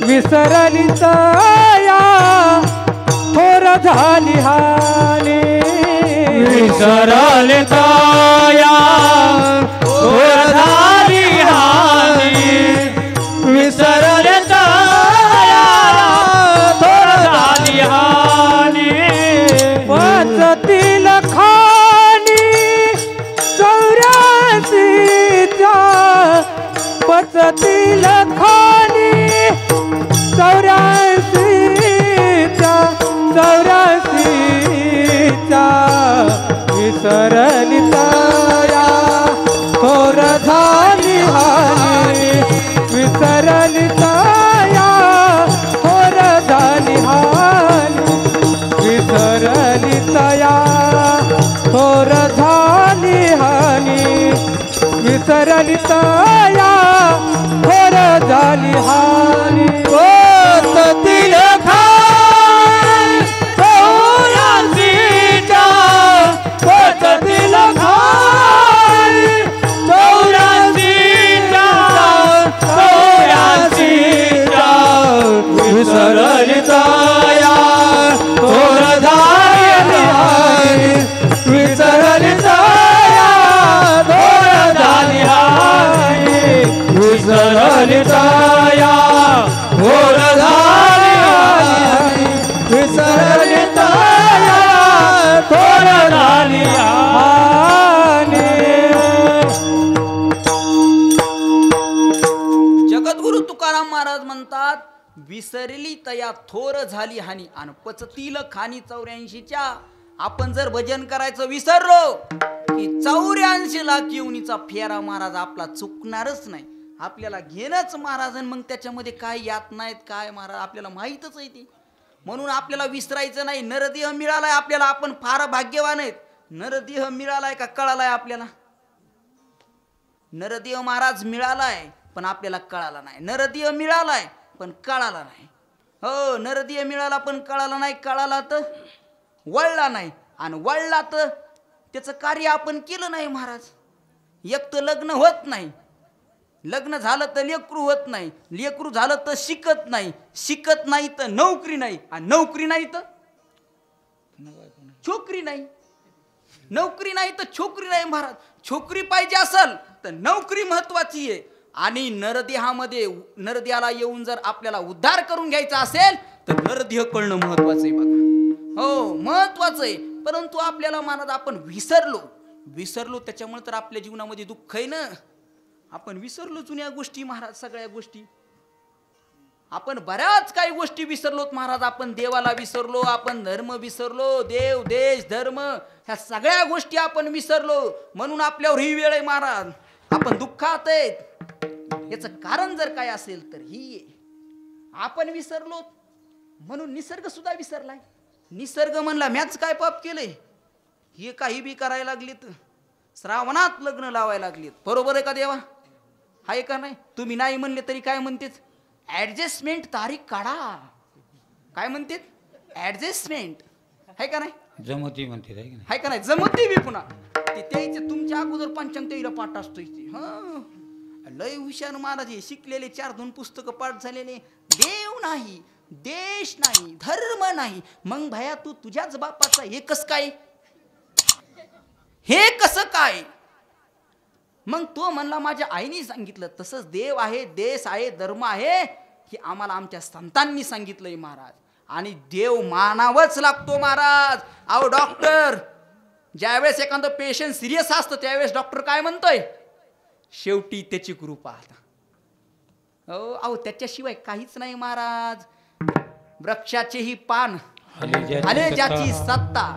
विसरलित या थोर झाली हानी. विसरलित या थोर झाली हानी. विसरलित या थोर झाली हानी. वाचतील खानी 84च्या पचतील खाली 84चा विसरली तया थोर झाली हानी विसरली तया थोर झाली हानी विसरली तया थोर झाली हानी विसरली तया थोर झाली हानी पचतील खाली 84चा पचतील खाली 84चा विसरली तया थोर झाली हानी विसरली तया थोर झाली हानी विसरली तया थोर झाली हानी विसरली तया थोर झाली हानी. जगद्गुरु तुकाराम महाराज म्हणतात विसरली तया थोर झाली हानी आणि पचतील खानी 84च्या. आपण जर भजन करायचं विसरलो की 84 लाख येऊनीचा फेरा महाराज आपला चुकणारच नाही. आपल्याला घेणंच महाराज. मग त्याच्यामध्ये काय यात नाहीत काय महाराज आपल्याला माहीतच आहे ते. म्हणून आपल्याला विसरायचं नाही. नरदेह मिळालाय आपल्याला. आपण फार भाग्यवान आहेत. नरदेह मिळालाय का कळालाय आपल्याला? नरदेह महाराज मिळालाय पण आपल्याला कळाला नाही. नरदेह मिळालाय पण कळाला नाही. हो नरदेह मिळाला पण कळाला नाही. कळाला तर वळला नाही आणि वळला तर त्याचं कार्य आपण केलं नाही महाराज. एक तर लग्न होत नाही. लग्न झालं तर लेकरू होत नाही. लेकरू झालं तर शिकत नाही. शिकत नाही तर नोकरी नाही. आणि नोकरी नाही तर छोकरी नाही. नोकरी नाही तर छोकरी नाही महाराज. छोकरी पाहिजे असेल तर नोकरी महत्वाची आहे. आणि नरदेहामध्ये नरदेहाला येऊन जर आपल्याला उद्धार करून घ्यायचा असेल तर नरदेह कळणं महत्वाचं आहे बघा. हो महत्वाचं आहे. परंतु आपल्याला महाराज आपण विसरलो त्याच्यामुळे तर आपल्या जीवनामध्ये दुःख आहे ना. आपण विसरलो जुन्या गोष्टी महाराज. सगळ्या गोष्टी आपण बऱ्याच काही गोष्टी विसरलोत महाराज. आपण देवाला विसरलो. आपण धर्म विसरलो. देव देश धर्म ह्या सगळ्या गोष्टी आपण विसरलो. म्हणून आपल्यावर ही वेळ आहे महाराज. आपण दुःखात आहेत. याचं कारण जर काय असेल तर ही आपण विसरलो. म्हणून निसर्ग सुद्धा विसरलाय. निसर्ग म्हणला मॅच काय पाप केलंय. हे काही बी करायला लागलीत. श्रावणात लग्न लावायला लागलीत. बरोबर आहे का देवा? आहे का नाही? तुम्ही नाही म्हणले तरी काय म्हणतेत ऍडजस्टमेंट तारीख काढा. काय म्हणतेत ऍडजस्टमेंट. आहे का नाही? जमती म्हणते आहे का नाही? जमते बी पुन्हा ते त्याचे तुमच्या अगोदर पंचांग तेला पाठ असतो. हा लय हुशार महाराज. हे शिकलेले 4-2 पुस्तकं पाठ झालेले. देव नाही देश नाही धर्म नाही. मग भया तू तुझ्याच बापाचा हे कसं काय? हे कसं काय? मग तो म्हणला माझ्या आईने सांगितलं. तसंच देव आहे देश आहे धर्म आहे हे आम्हाला आमच्या संतांनी सांगितलंय महाराज. आणि देव मानावंच लागतो महाराज. अहो डॉक्टर ज्यावेळेस एखादं पेशंट सिरियस असतं त्यावेळेस डॉक्टर काय म्हणतोय? शेवटी त्याची कृपा. हो अहो त्याच्याशिवाय काहीच नाही महाराज. वृक्षाचेही पान हले ज्याची सत्ता.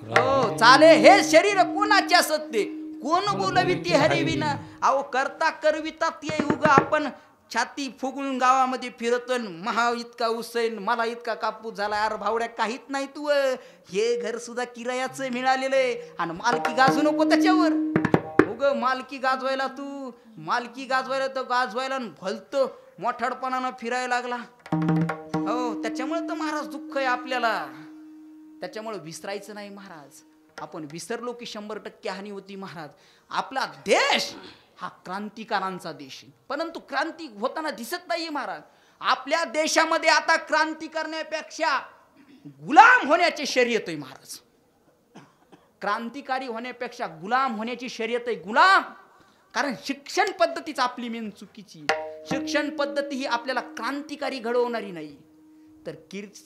हो चाले हे शरीर कोणाच्या सत्ते. कोण बोलवी ती हरिविना. अहो करता करविता ते उगा आपण छाती फुगून गावामध्ये फिरतो. महा इतका उसैन मला इतका कापूस झाला. अरे भावड्या काहीच नाही तू. हे घर सुद्धा किरायाचं मिळालेलं आहे आणि मालकी गाजू नको त्याच्यावर. उग मालकी गाजवायला तू मालकी गाजवायला तर गाजवायला भलतं मोठाडपणानं फिरायला लागला. हो त्याच्यामुळे तर महाराज दुःख आहे आपल्याला. त्याच्यामुळे विसरायचं नाही महाराज. आपण विसरलो की 100% हानी होती महाराज. आपला देश हा क्रांतिकारांचा देश आहे. परंतु क्रांती होताना दिसत नाहीये महाराज. आपल्या देशामध्ये आता क्रांती करण्यापेक्षा गुलाम होण्याची शर्यत आहे महाराज. क्रांतिकारी होण्यापेक्षा गुलाम होण्याची शर्यत आहे. गुलाम. कारण शिक्षण पद्धतीच आपली मेन चुकीची. शिक्षण पद्धती ही आपल्याला क्रांतिकारी घडवणारी नाही तर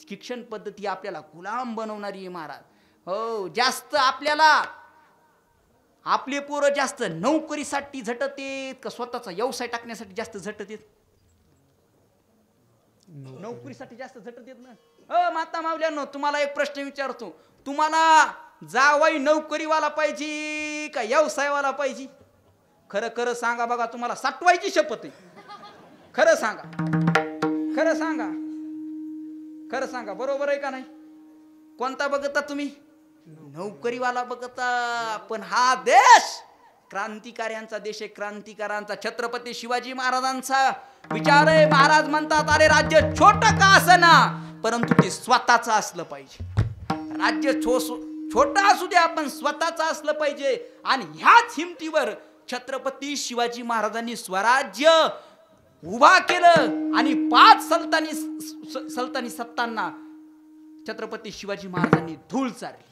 शिक्षण पद्धती आपल्याला गुलाम बनवणारी आहे महाराज. हो जास्त आपल्याला आपले पोरं जास्त नोकरीसाठी झटत आहेत का स्वतःचा व्यवसाय टाकण्यासाठी जास्त झटत आहेत? नोकरीसाठी जास्त झटत येत ना. माता मावल्यानो, तुम्हाला एक प्रश्न विचारतो, तुम्हाला जावाई नोकरीवाला पाहिजे का व्यवसायवाला पाहिजे? खरं खरं सांगा बघा, तुम्हाला साठवायची शपथ आहे. खरं सांगा, खरं सांगा, खरं सांगा, बरोबर आहे का नाही? कोणता बघता तुम्ही? नोकरीवाला बघता. पण हा देश क्रांतिकार्यांचा देश आहे, क्रांतिकारांचा. छत्रपती शिवाजी महाराजांचा विचार आहे. महाराज म्हणतात, अरे राज्य छोटं का असना, परंतु ते स्वतःचं असलं पाहिजे. राज्य छोटं असू द्या, पण स्वतःचं असलं पाहिजे. आणि ह्याच हिमतीवर छत्रपती शिवाजी महाराजांनी स्वराज्य उभा केलं आणि 5 सल्तानी सत्तांना छत्रपती शिवाजी महाराजांनी धूळ चारली.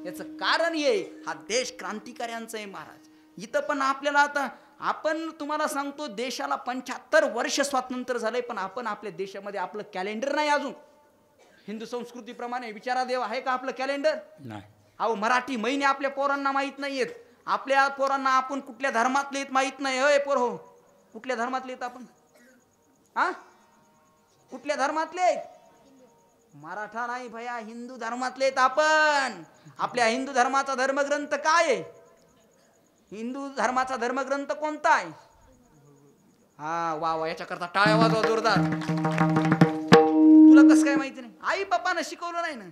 याचं कारण हे, हा देश क्रांतिकार्यांचा आहे महाराज. इथं पण आपल्याला आता, आपण तुम्हाला सांगतो, देशाला 75 वर्ष स्वातंत्र्य झालंय, पण आपण आपल्या देशामध्ये आपलं कॅलेंडर नाही अजून. हिंदू संस्कृतीप्रमाणे विचारा देव आहे का आपलं कॅलेंडर? नाही. अहो, मराठी महिने आपल्या पोरांना माहीत नाहीयेत. आपल्या पोरांना आपण कुठल्या धर्मातले आहेत माहीत नाही. होय पोर, हो, कुठल्या धर्मातले आहेत आपण? हा, कुठल्या धर्मातले आहेत? मराठा नाही भया, हिंदू धर्मातले आहेत आपण. आपल्या हिंदू धर्माचा धर्मग्रंथ काय आहे? हिंदू धर्माचा धर्मग्रंथ कोणता आहे? हा, वा वा, याच्याकरता टाळ्या वाजवा जोरदार. तुला कसं काय माहिती नाही? आई बापानं शिकवलं नाही ना.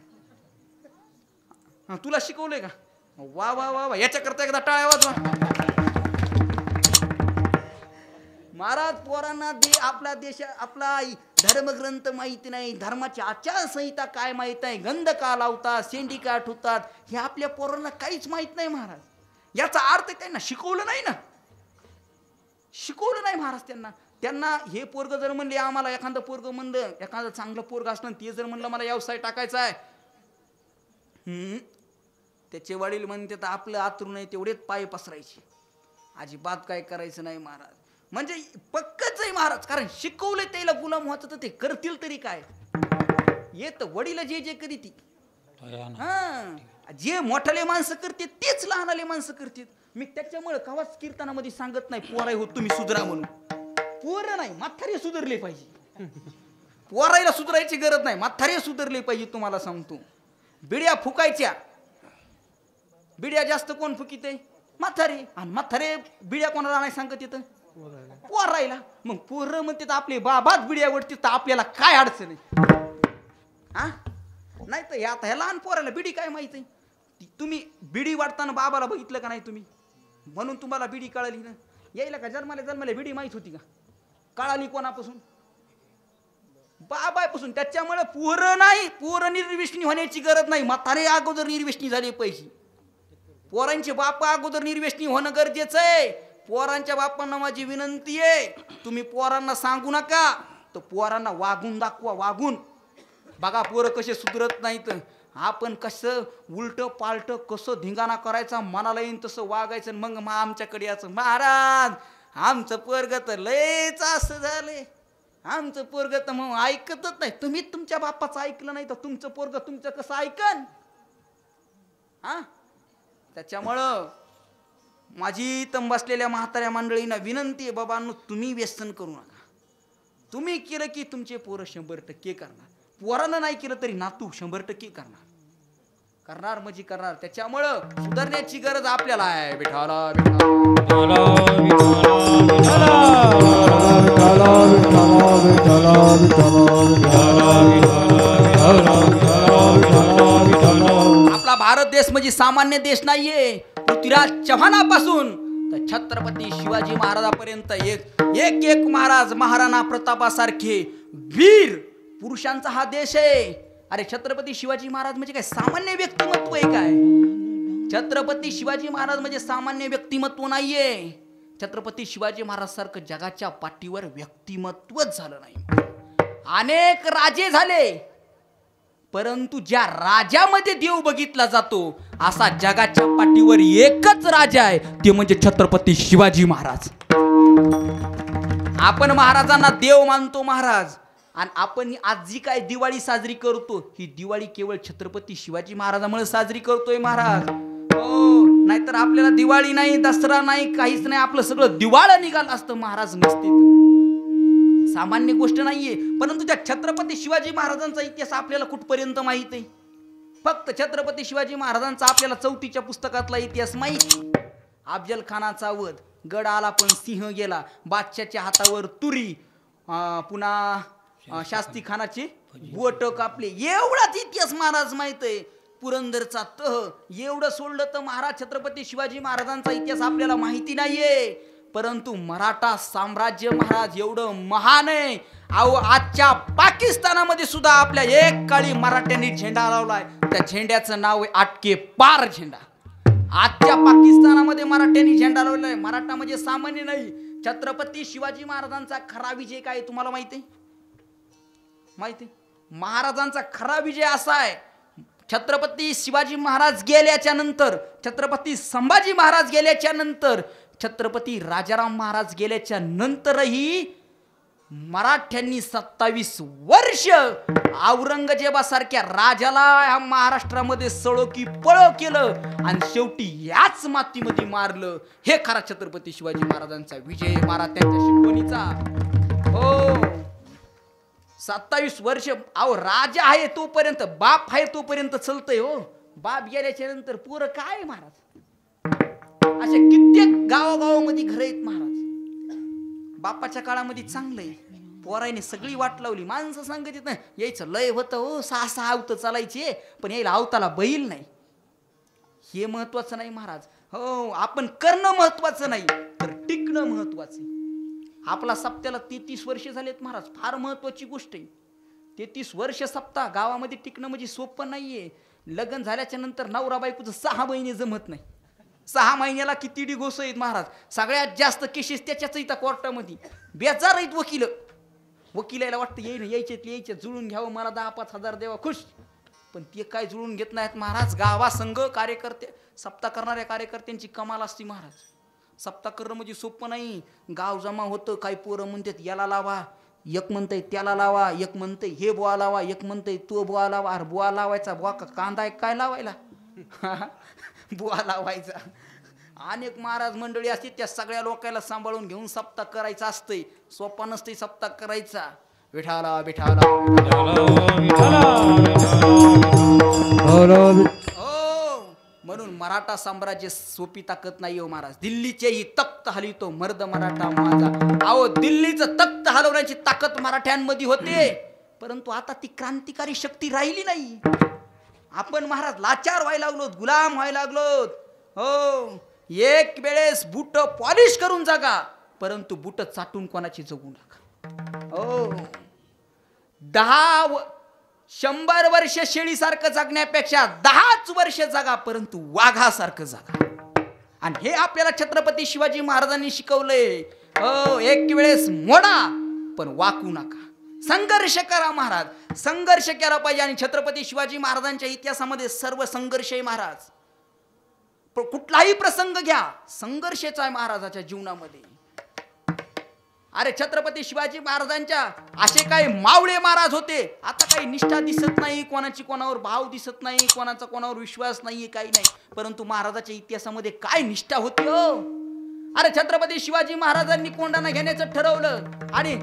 तुला शिकवलंय का? वा वा वा वा, याच्याकरता एकदा टाळ्या वाजवा. महाराज, पोरांना आपला देश, आपला धर्मग्रंथ माहिती नाही, धर्माची आचारसंहिता काय माहित नाही, गंध का लावतात, शेंडी का ठुतात, हे आपल्या पोरांना काहीच माहित नाही महाराज. याचा अर्थ त्यांना शिकवलं नाही ना, शिकवलं नाही महाराज त्यांना. त्यांना हे पोरग जर म्हणले, आम्हाला एखादं पोरग म्हणलं, एखादं चांगलं पोरग असलं, ते जर म्हणलं मला व्यवसाय टाकायचा आहे, त्याचे वडील म्हणते तर आपलं आतरू नाही तेवढेच पाय पसरायचे, अजिबात काय करायचं नाही महाराज. म्हणजे पक्कच आहे महाराज, कारण शिकवले त्याला गुलाम व्हायचं तर ते करतील तरी काय. येत वडील जे करी ती, हा, जे मोठाले माणसं करते तेच लहानाले माणसं करतात. मी त्याच्यामुळे कवाच कीर्तनामध्ये सांगत नाही पोराय हो तुम्ही सुधरा म्हणून. पोरं नाही, म्हातारे सुधारले पाहिजे. पोरायला सुधारायची गरज नाही, म्हातारे सुधारले पाहिजे. तुम्हाला सांगतो, बिड्या फुकायच्या, बिड्या जास्त कोण फुकीत आहे? म्हातारे. आणि म्हातारे बिड्या कोणाला नाही सांगत येतं? पोरायला. मग पोरं म्हणते आपले बाबाच बिड्या वडते तर आपल्याला काय अडचण आहे? हा, नाही तर ह्या लहान पोराला बिडी काय माहिती? तुम्ही बिडी वाटताना बाबाला बघितलं का नाही तुम्ही? म्हणून तुम्हाला बिडी कळाली ना. यायला का जन्माला बिडी माहित होती का? कळाली कोणापासून? बाबापासून. त्याच्यामुळे पोरं नाही, पोरं निर्व्यसनी होण्याची गरज नाही, म्हातारे अगोदर निर्व्यसनी झाले पाहिजे. पोरांचे बापा अगोदर निर्व्यसनी होणं गरजेचं आहे. पोरांच्या बापांना माझी विनंती आहे, तुम्ही पोरांना सांगू नका, तर पोरांना वागून दाखवा. वागून बघा पोरं कसे सुधरत नाहीत. आपण कसं उलट पालट कसं धिंगाणा करायचा, मनाला येईन तसं वागायचं. मग आमच्याकडे याचं, महाराज आमचं पोरग तर लयच असं झालंय, आमचं पोरग तर मग ऐकतच नाही. तुम्ही तुमच्या बापाचं ऐकलं नाही तर तुमचं पोरग तुमचं कसं ऐकन? हा, त्याच्यामुळं माझी इथं बसलेल्या म्हाताऱ्या मंडळींना विनंती आहे, बाबांनो तुम्ही व्यसन करू नका. तुम्ही केलं की तुमचे पोरं 100% करणार. पोरानं नाही केलं तरी नातू 100% करणार म्हणजे करणार. त्याच्यामुळं सुधारण्याची गरज आपल्याला आहे. विठाला आपला भारत देश म्हणजे सामान्य देश नाहीये. पृथ्वीराज चव्हाणापासून तर छत्रपती शिवाजी महाराजापर्यंत एक महाराज, महाराणा प्रतापासारखे वीर पुरुषांचा हा देश आहे. अरे छत्रपती शिवाजी महाराज म्हणजे काय सामान्य व्यक्तिमत्व आहे काय? छत्रपती शिवाजी महाराज म्हणजे सामान्य व्यक्तिमत्व नाहीये. छत्रपती शिवाजी महाराज सारखं जगाच्या पाठीवर व्यक्तिमत्वच झालं नाही. अनेक राजे झाले, परंतु ज्या राजामध्ये देव बघितला जातो असा जगाच्या पाठीवर एकच राजा आहे, ते म्हणजे छत्रपती शिवाजी महाराज. आपण महाराजांना देव मानतो महाराज. आणि आपण आज जी काय दिवाळी साजरी करतो, ही दिवाळी केवळ छत्रपती शिवाजी महाराजांमुळे साजरी करतोय महाराज. हो, नाहीतर आपल्याला दिवाळी नाही, दसरा नाही, काहीच नाही, आपलं सगळं दिवाळं निघालं असतं महाराज नसते. सामान्य गोष्ट नाहीये. परंतु त्या छत्रपती शिवाजी महाराजांचा इतिहास आपल्याला कुठपर्यंत माहित आहे? फक्त छत्रपती शिवाजी महाराजांचा आपल्याला 4थीच्या पुस्तकातला इतिहास माहिती. अफजल खानाचा वध, गड आला पण सिंह गेला, बादशाच्या हातावर तुरी, पुन्हा शास्ती खानाचे बोट कापले, एवढाच इतिहास महाराज माहित आहे. पुरंदरचा तह, एवढं सोडलं तर महाराज छत्रपती शिवाजी महाराजांचा इतिहास आपल्याला माहिती नाहीये. परंतु मराठा साम्राज्य महाराज एवढं महान आहे. अहो, आजच्या पाकिस्तानामध्ये सुद्धा आपल्या एक काळी मराठ्यांनी झेंडा लावलाय. त्या झेंड्याचं नाव आहे आटके पार झेंडा. आजच्या पाकिस्तानामध्ये मराठ्यांनी झेंडा लावलाय. मराठा म्हणजे सामान्य नाही. छत्रपती शिवाजी महाराजांचा खरा विजय काय तुम्हाला माहिती आहे? माहिती? महाराजांचा खरा विजय असा आहे, छत्रपती शिवाजी महाराज गेल्याच्या नंतर, छत्रपती संभाजी महाराज गेल्याच्या नंतर, छत्रपती राजाराम महाराज गेल्याच्या नंतरही मराठ्यांनी 27 वर्ष औरंगजेबासारख्या राजाला ह्या महाराष्ट्रामध्ये सळो की पळो केलं आणि शेवटी याच मातीमध्ये मारलं. हे खरा छत्रपती शिवाजी महाराजांचा विजय, महाराज त्यांच्या शिकवणीचा. हो, 27 वर्ष. अहो, राजा आहे तोपर्यंत, बाप आहे तोपर्यंत चलतंय. हो, बाप गेल्याच्या नंतर पोरं काय महाराज? अशा कित्येक गावागावामध्ये घर आहेत महाराज. बापाच्या काळामध्ये चांगलंय, पोराने सगळी वाट लावली. माणसं सांगत येत नाही, यायचं लय होतं. हो, 6 आवत चालायचे, पण यायला आवताला बैल नाही. हे महत्वाचं नाही महाराज. हो, आपण करणं महत्वाचं नाही, तर टिकणं महत्वाचं. आपला सप्त्याला 33 वर्ष झालेत महाराज, फार महत्वाची गोष्ट आहे. 33 वर्ष सप्ताह गावामध्ये टिकणं म्हणजे सोपं नाहीये. लग्न झाल्याच्या नंतर नवरा बायकोचं 6 महिने जमत नाही. 6 महिन्याला किती डिगोस आहेत महाराज. सगळ्यात जास्त केसेस त्याच्याच इथं कोर्टामध्ये. बेजार आहेत वकील. वकिलाला वाटतं यायचे जुळून घ्यावं, मला 10-5 हजार देवा, खुश. पण ते काय जुळून घेत नाहीत महाराज. गावासंघ कार्यकर्ते, सप्ताह करणाऱ्या कार्यकर्त्यांची कमाल असते महाराज. सप्ताह करणं म्हणजे सोपं नाही. गाव जमा होतं, काही पोरं म्हणतात याला लावा, एक म्हणतंय त्याला लावा, एक म्हणतंय हे बुवा लावा, एक म्हणतंय तो बुवा लावा. अरे बुवा लावायचा, बुवा कांदा आहे काय लावायला? बुवा लावायचा. अनेक महाराज मंडळी असते, त्या सगळ्या लोकांना सांभाळून घेऊन सप्ताह करायचा असतंय. सोपा नसते सप्ताह करायचा. विठाला विठाला म्हणून मराठा साम्राज्य सोपी ताकद नाही हो महाराज. दिल्लीचेही तख्त हलवितो मर्द मराठा माझा. अहो, दिल्लीचं तख्त हलवण्याची ताकद मराठ्यांमध्ये होते, परंतु आता ती क्रांतिकारी शक्ती राहिली नाही. आपण महाराज लाचार व्हायला लागलो, गुलाम व्हायला लागलो. हो, एक वेळेस बूट पॉलिश करून जागा, परंतु बूट चाटून कोणाची जगू नका. हो, 100 वर्ष शेळीसारखं जगण्यापेक्षा 10 वर्ष जगा, परंतु वाघासारखं जगा. आणि हे आपल्याला छत्रपती शिवाजी महाराजांनी शिकवलंय. हो, एक वेळेस मोडा पण वाकू नका. संघर्ष करा महाराज, संघर्ष केला पाहिजे. आणि छत्रपती शिवाजी महाराजांच्या इतिहासामध्ये सर्व संघर्ष आहे महाराज. कुठलाही प्रसंग घ्या, संघर्षाचा आहे महाराजाच्या जीवनामध्ये. अरे, छत्रपती शिवाजी महाराजांच्या असे काही मावळे महाराज होते. आता काही निष्ठा दिसत नाही, कोणाची कोणावर भाव दिसत नाही, कोणाचा कोणावर विश्वास नाहीये, काही नाही. परंतु महाराजाच्या इतिहासामध्ये काय निष्ठा होती हो. अरे, छत्रपती शिवाजी महाराजांनी कोंडाणा घेण्याचं ठरवलं आणि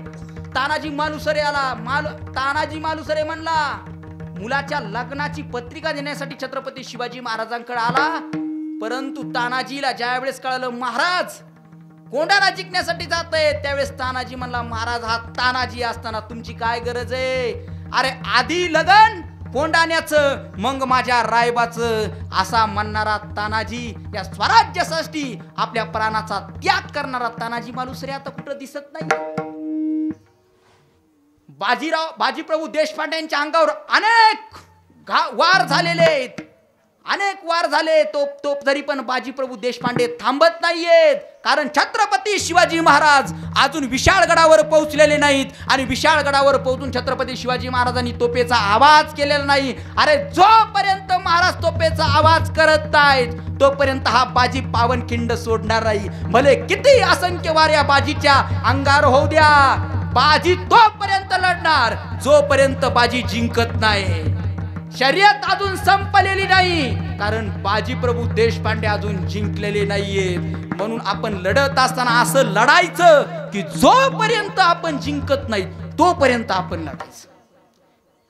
तानाजी मालुसरे आला. तानाजी मालुसरे म्हणला, मुलाच्या लग्नाची पत्रिका देण्यासाठी छत्रपती शिवाजी महाराजांकडे आला. परंतु तानाजीला ज्या वेळेस कळलं महाराज कोंडाणा जिंकण्यासाठी जात आहे, त्यावेळेस तानाजी म्हणला, महाराज हा तानाजी असताना तुमची काय गरज आहे? अरे, आधी लगन कोंडाण्याचं, मग माझ्या रायबाचं, असा म्हणणारा तानाजी, या स्वराज्यासाठी आपल्या प्राणाचा त्याग करणारा तानाजी मालुसरे आता कुठं दिसत नाही. बाजीप्रभू देशपांड्यांच्या अंगावर अनेक वार झालेले आहेत, अनेक वार झाले. तोप तरी पण बाजीप्रभू देशपांडे थांबत नाहीयेत. कारण छत्रपती शिवाजी महाराज अजून विशाळगडावर पोहोचलेले नाहीत. आणि विशाळगडावर पोहोचून छत्रपती शिवाजी महाराजांनी तोपेचा आवाज केलेला नाही. अरे, जोपर्यंत महाराज तोपेचा आवाज करत नाहीत, तोपर्यंत हा बाजी पावनखिंड सोडणार नाही. भले किती असंख्य वार या बाजीच्या अंगावर होऊ द्या, बाजी तोपर्यंत लढणार जोपर्यंत बाजी जिंकत नाही. शर्यत अजून संपलेली नाही, कारण बाजीप्रभू देशपांडे अजून जिंकलेले नाहीयेत. म्हणून आपण लढत असताना असं लढायचं की जोपर्यंत आपण जिंकत नाही तोपर्यंत आपण लढायचं.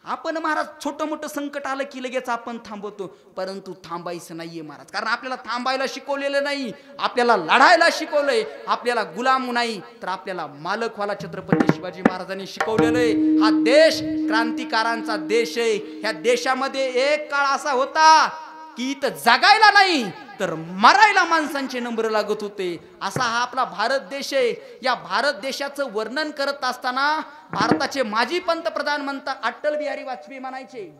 आपण महाराज छोटं मोठं संकट आलं की लगेच आपण थांबवतो, परंतु थांबायचं नाहीये महाराज, कारण आपल्याला थांबायला शिकवलेलं नाही, आपल्याला लढायला शिकवलंय. आपल्याला गुलाम नाही तर आपल्याला मालक व्हायला छत्रपती शिवाजी महाराजांनी शिकवलेलं आहे. हा देश क्रांतिकारांचा देश आहे. ह्या देशामध्ये एक काळ असा होता की इथं जगायला नाही तर मरायला माणसांचे नंबर लागत होते. असा हा आपला भारत देश आहे. या भारत देशाचं वर्णन करत असताना भारताचे माजी पंतप्रधान म्हणता अटल बिहारी वाजपेयी म्हणायचे,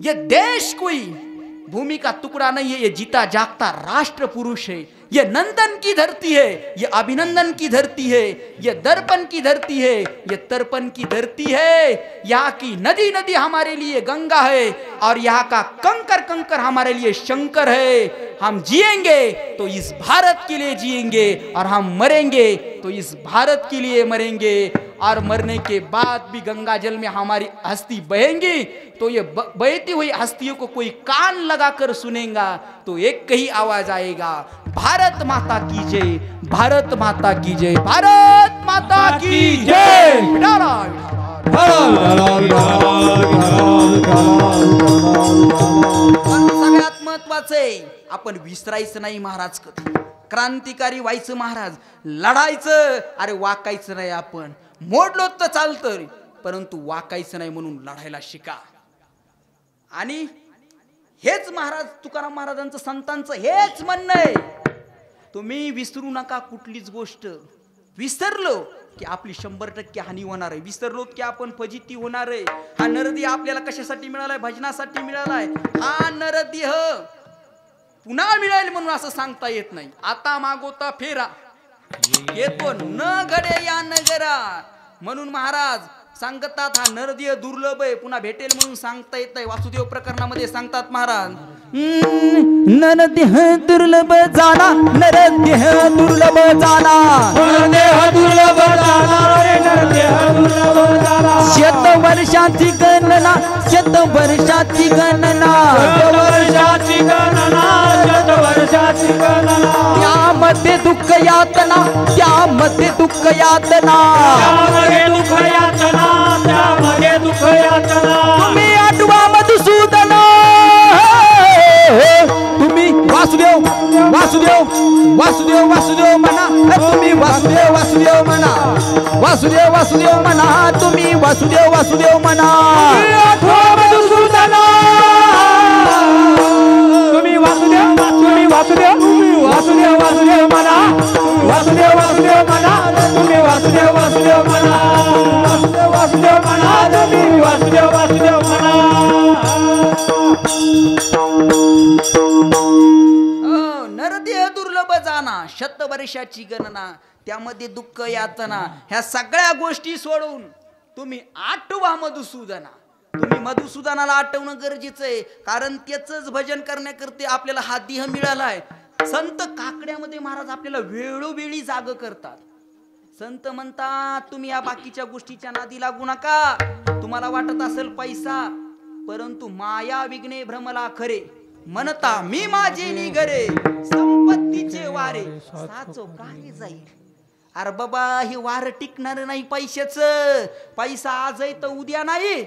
ये देश कोई भूमि का टुकड़ा नहीं है, ये जीता जागता राष्ट्र पुरुष है. ये नंदन की धरती है, ये अभिनंदन की धरती है, ये दर्पण की धरती है, ये तर्पण की धरती है. यहाँ की नदी नदी हमारे लिए गंगा है और यहाँ का कंकर कंकर हमारे लिए शंकर है. हम जिएंगे तो इस भारत के लिए जिएंगे और हम मरेंगे तो इस भारत के लिए मरेंगे. और मरने के बाद भी गंगा जल में हमारी हस्ती बहेंगी तो ये बहती हुई हस्तियों को कोई कान लगाकर सुनेगा तो एक ही आवाज आएगा, भारत माता की जय, भारत माता की जय, भारत माता की जय. सगळ्यात महत्वाचं आहे आपण विसरायचं नाही महाराज. कधी क्रांतिकारी व्हायचं महाराज, लढायचं. अरे वाकायचं नाही, आपण मोडलो तर चालतं परंतु वाकायचं नाही, म्हणून लढायला शिका. आणि हेच महाराज तुकाराम महाराजांचं संतांचं हेच म्हणणं आहे, तुम्ही विसरू नका कुठलीच गोष्ट. विसरलो की आपली 100% हानी होणार आहे. विसरलो की आपण फजिती होणार आहे. हा नरदेह आपल्याला कशासाठी मिळालाय? भजनासाठी मिळालाय. हा नरदेह पुन्हा मिळेल म्हणून असं सांगता येत नाही. आता मागोता फेरा येतो न घडे या नगरा, म्हणून महाराज सांगतात हा नरदेह दुर्लभ आहे, पुन्हा भेटेल म्हणून सांगता येत नाही. वासुदेव प्रकरणामध्ये सांगतात महाराज, नरदेह दुर्लभ झाला, नरदेह दुर्लभ झाला, नरदेह दुर्लभ झाला रे, नरदेह दुर्लभ झाला. 100 वर्षाची गणना, 100 वर्षाची गणना, 100 वर्षाची गणना, 100 वर्षाची गणना. त्यामध्ये दुःख यातना, त्यामध्ये दुःख यातना, त्यामध्ये दुःख यातना, त्यामध्ये दुःख यातना. तुम्ही आठवा मधुसूदना, तुम्ही वासुदेव वासुदेव वासुदेव वासुदेव म्हणा, तुम्ही वासुदेव वासुदेव म्हणा, वासुदेव वासुदेव म्हणा, तुम्ही वासुदेव वासुदेव म्हणा. आठवा मधुसूदना, तुम्ही वासुदेव, तुम्ही वासुदेव, वासुदेव वासुदेव म्हणा, वासुदेव वासुदेव म्हणा, तुम्ही वासुदेव वासुदेव म्हणा, वासुदेव वासुदेव म्हणा, तुम्ही वासुदेव वासुदेव म्हणा. नरदेह दुर्लभ जाना, 100 वर्षाची गणना, त्यामध्ये दुःख यातना, ह्या सगळ्या गोष्टी सोडून तुम्ही आठवा मधुसूदना. तुम्ही मधुसूदनाला आठवणं गरजेचं आहे, कारण त्याचंच भजन करण्याकरता आपल्याला हा देह मिळालाय. संत काकड्यामध्ये महाराज आपल्याला वेळोवेळी जाग करतात. संत म्हणतात तुम्ही या बाकीच्या गोष्टीच्या नादी लागू नका. तुम्हाला वाटत असेल पैसा, परंतु माया विघ्ने भ्रमला खरे, म्हणता मी माझे निगरे, संपत्तीचे वारे साचो काय जाईल. अरे बाबा हे वार टिकणार नाही पैशाचं. पैसा आज आहे तर उद्या नाही.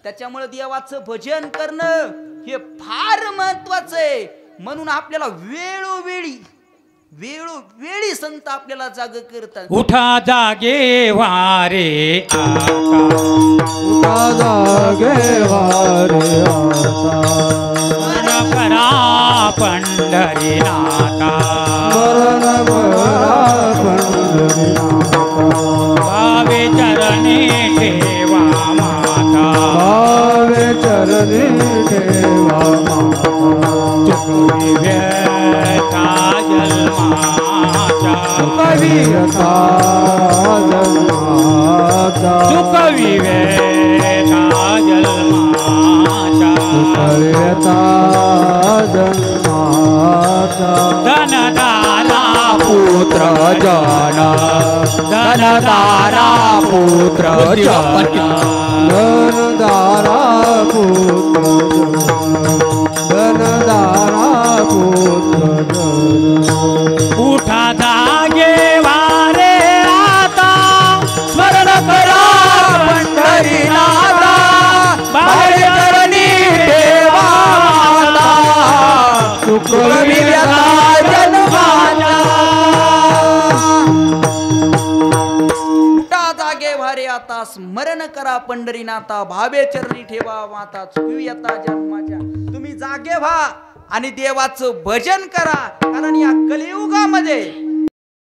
त्याच्यामुळे देवाचं भजन करणं हे फार महत्वाचं आहे. म्हणून आपल्याला वेळोवेळी वेळोवेळी संत आपल्याला जाग करतात. उठा जागे वारे आता, उठा जागे वारे आता, स्मरण करा पंढरीनाथा, स्मरण करा पंढरीनाथा. भावे चरणी ठेवा माता, भावे चरणी ठेवा माता. चुकवी व्यथा जन्माचा, कविता जन्माचा, चुकवी व्यथा जन्माचा, कविता जन्माचा. धनदारा पुत्र जाना, धनदारा पुत्र जाना, धनदारा उठा जागे वारे आता स्मरण करा पंढरीनाथा बाहेर करणी देवा सुखविला जन्माचा उठा जागे भारे आता स्मरण करा पंढरीनाथा भावे चरणी ठेवा माता चुकवी आता जन्माच्या. तुम्ही जागे व्हा आणि देवाचं भजन करा, कारण या कलियुगामध्ये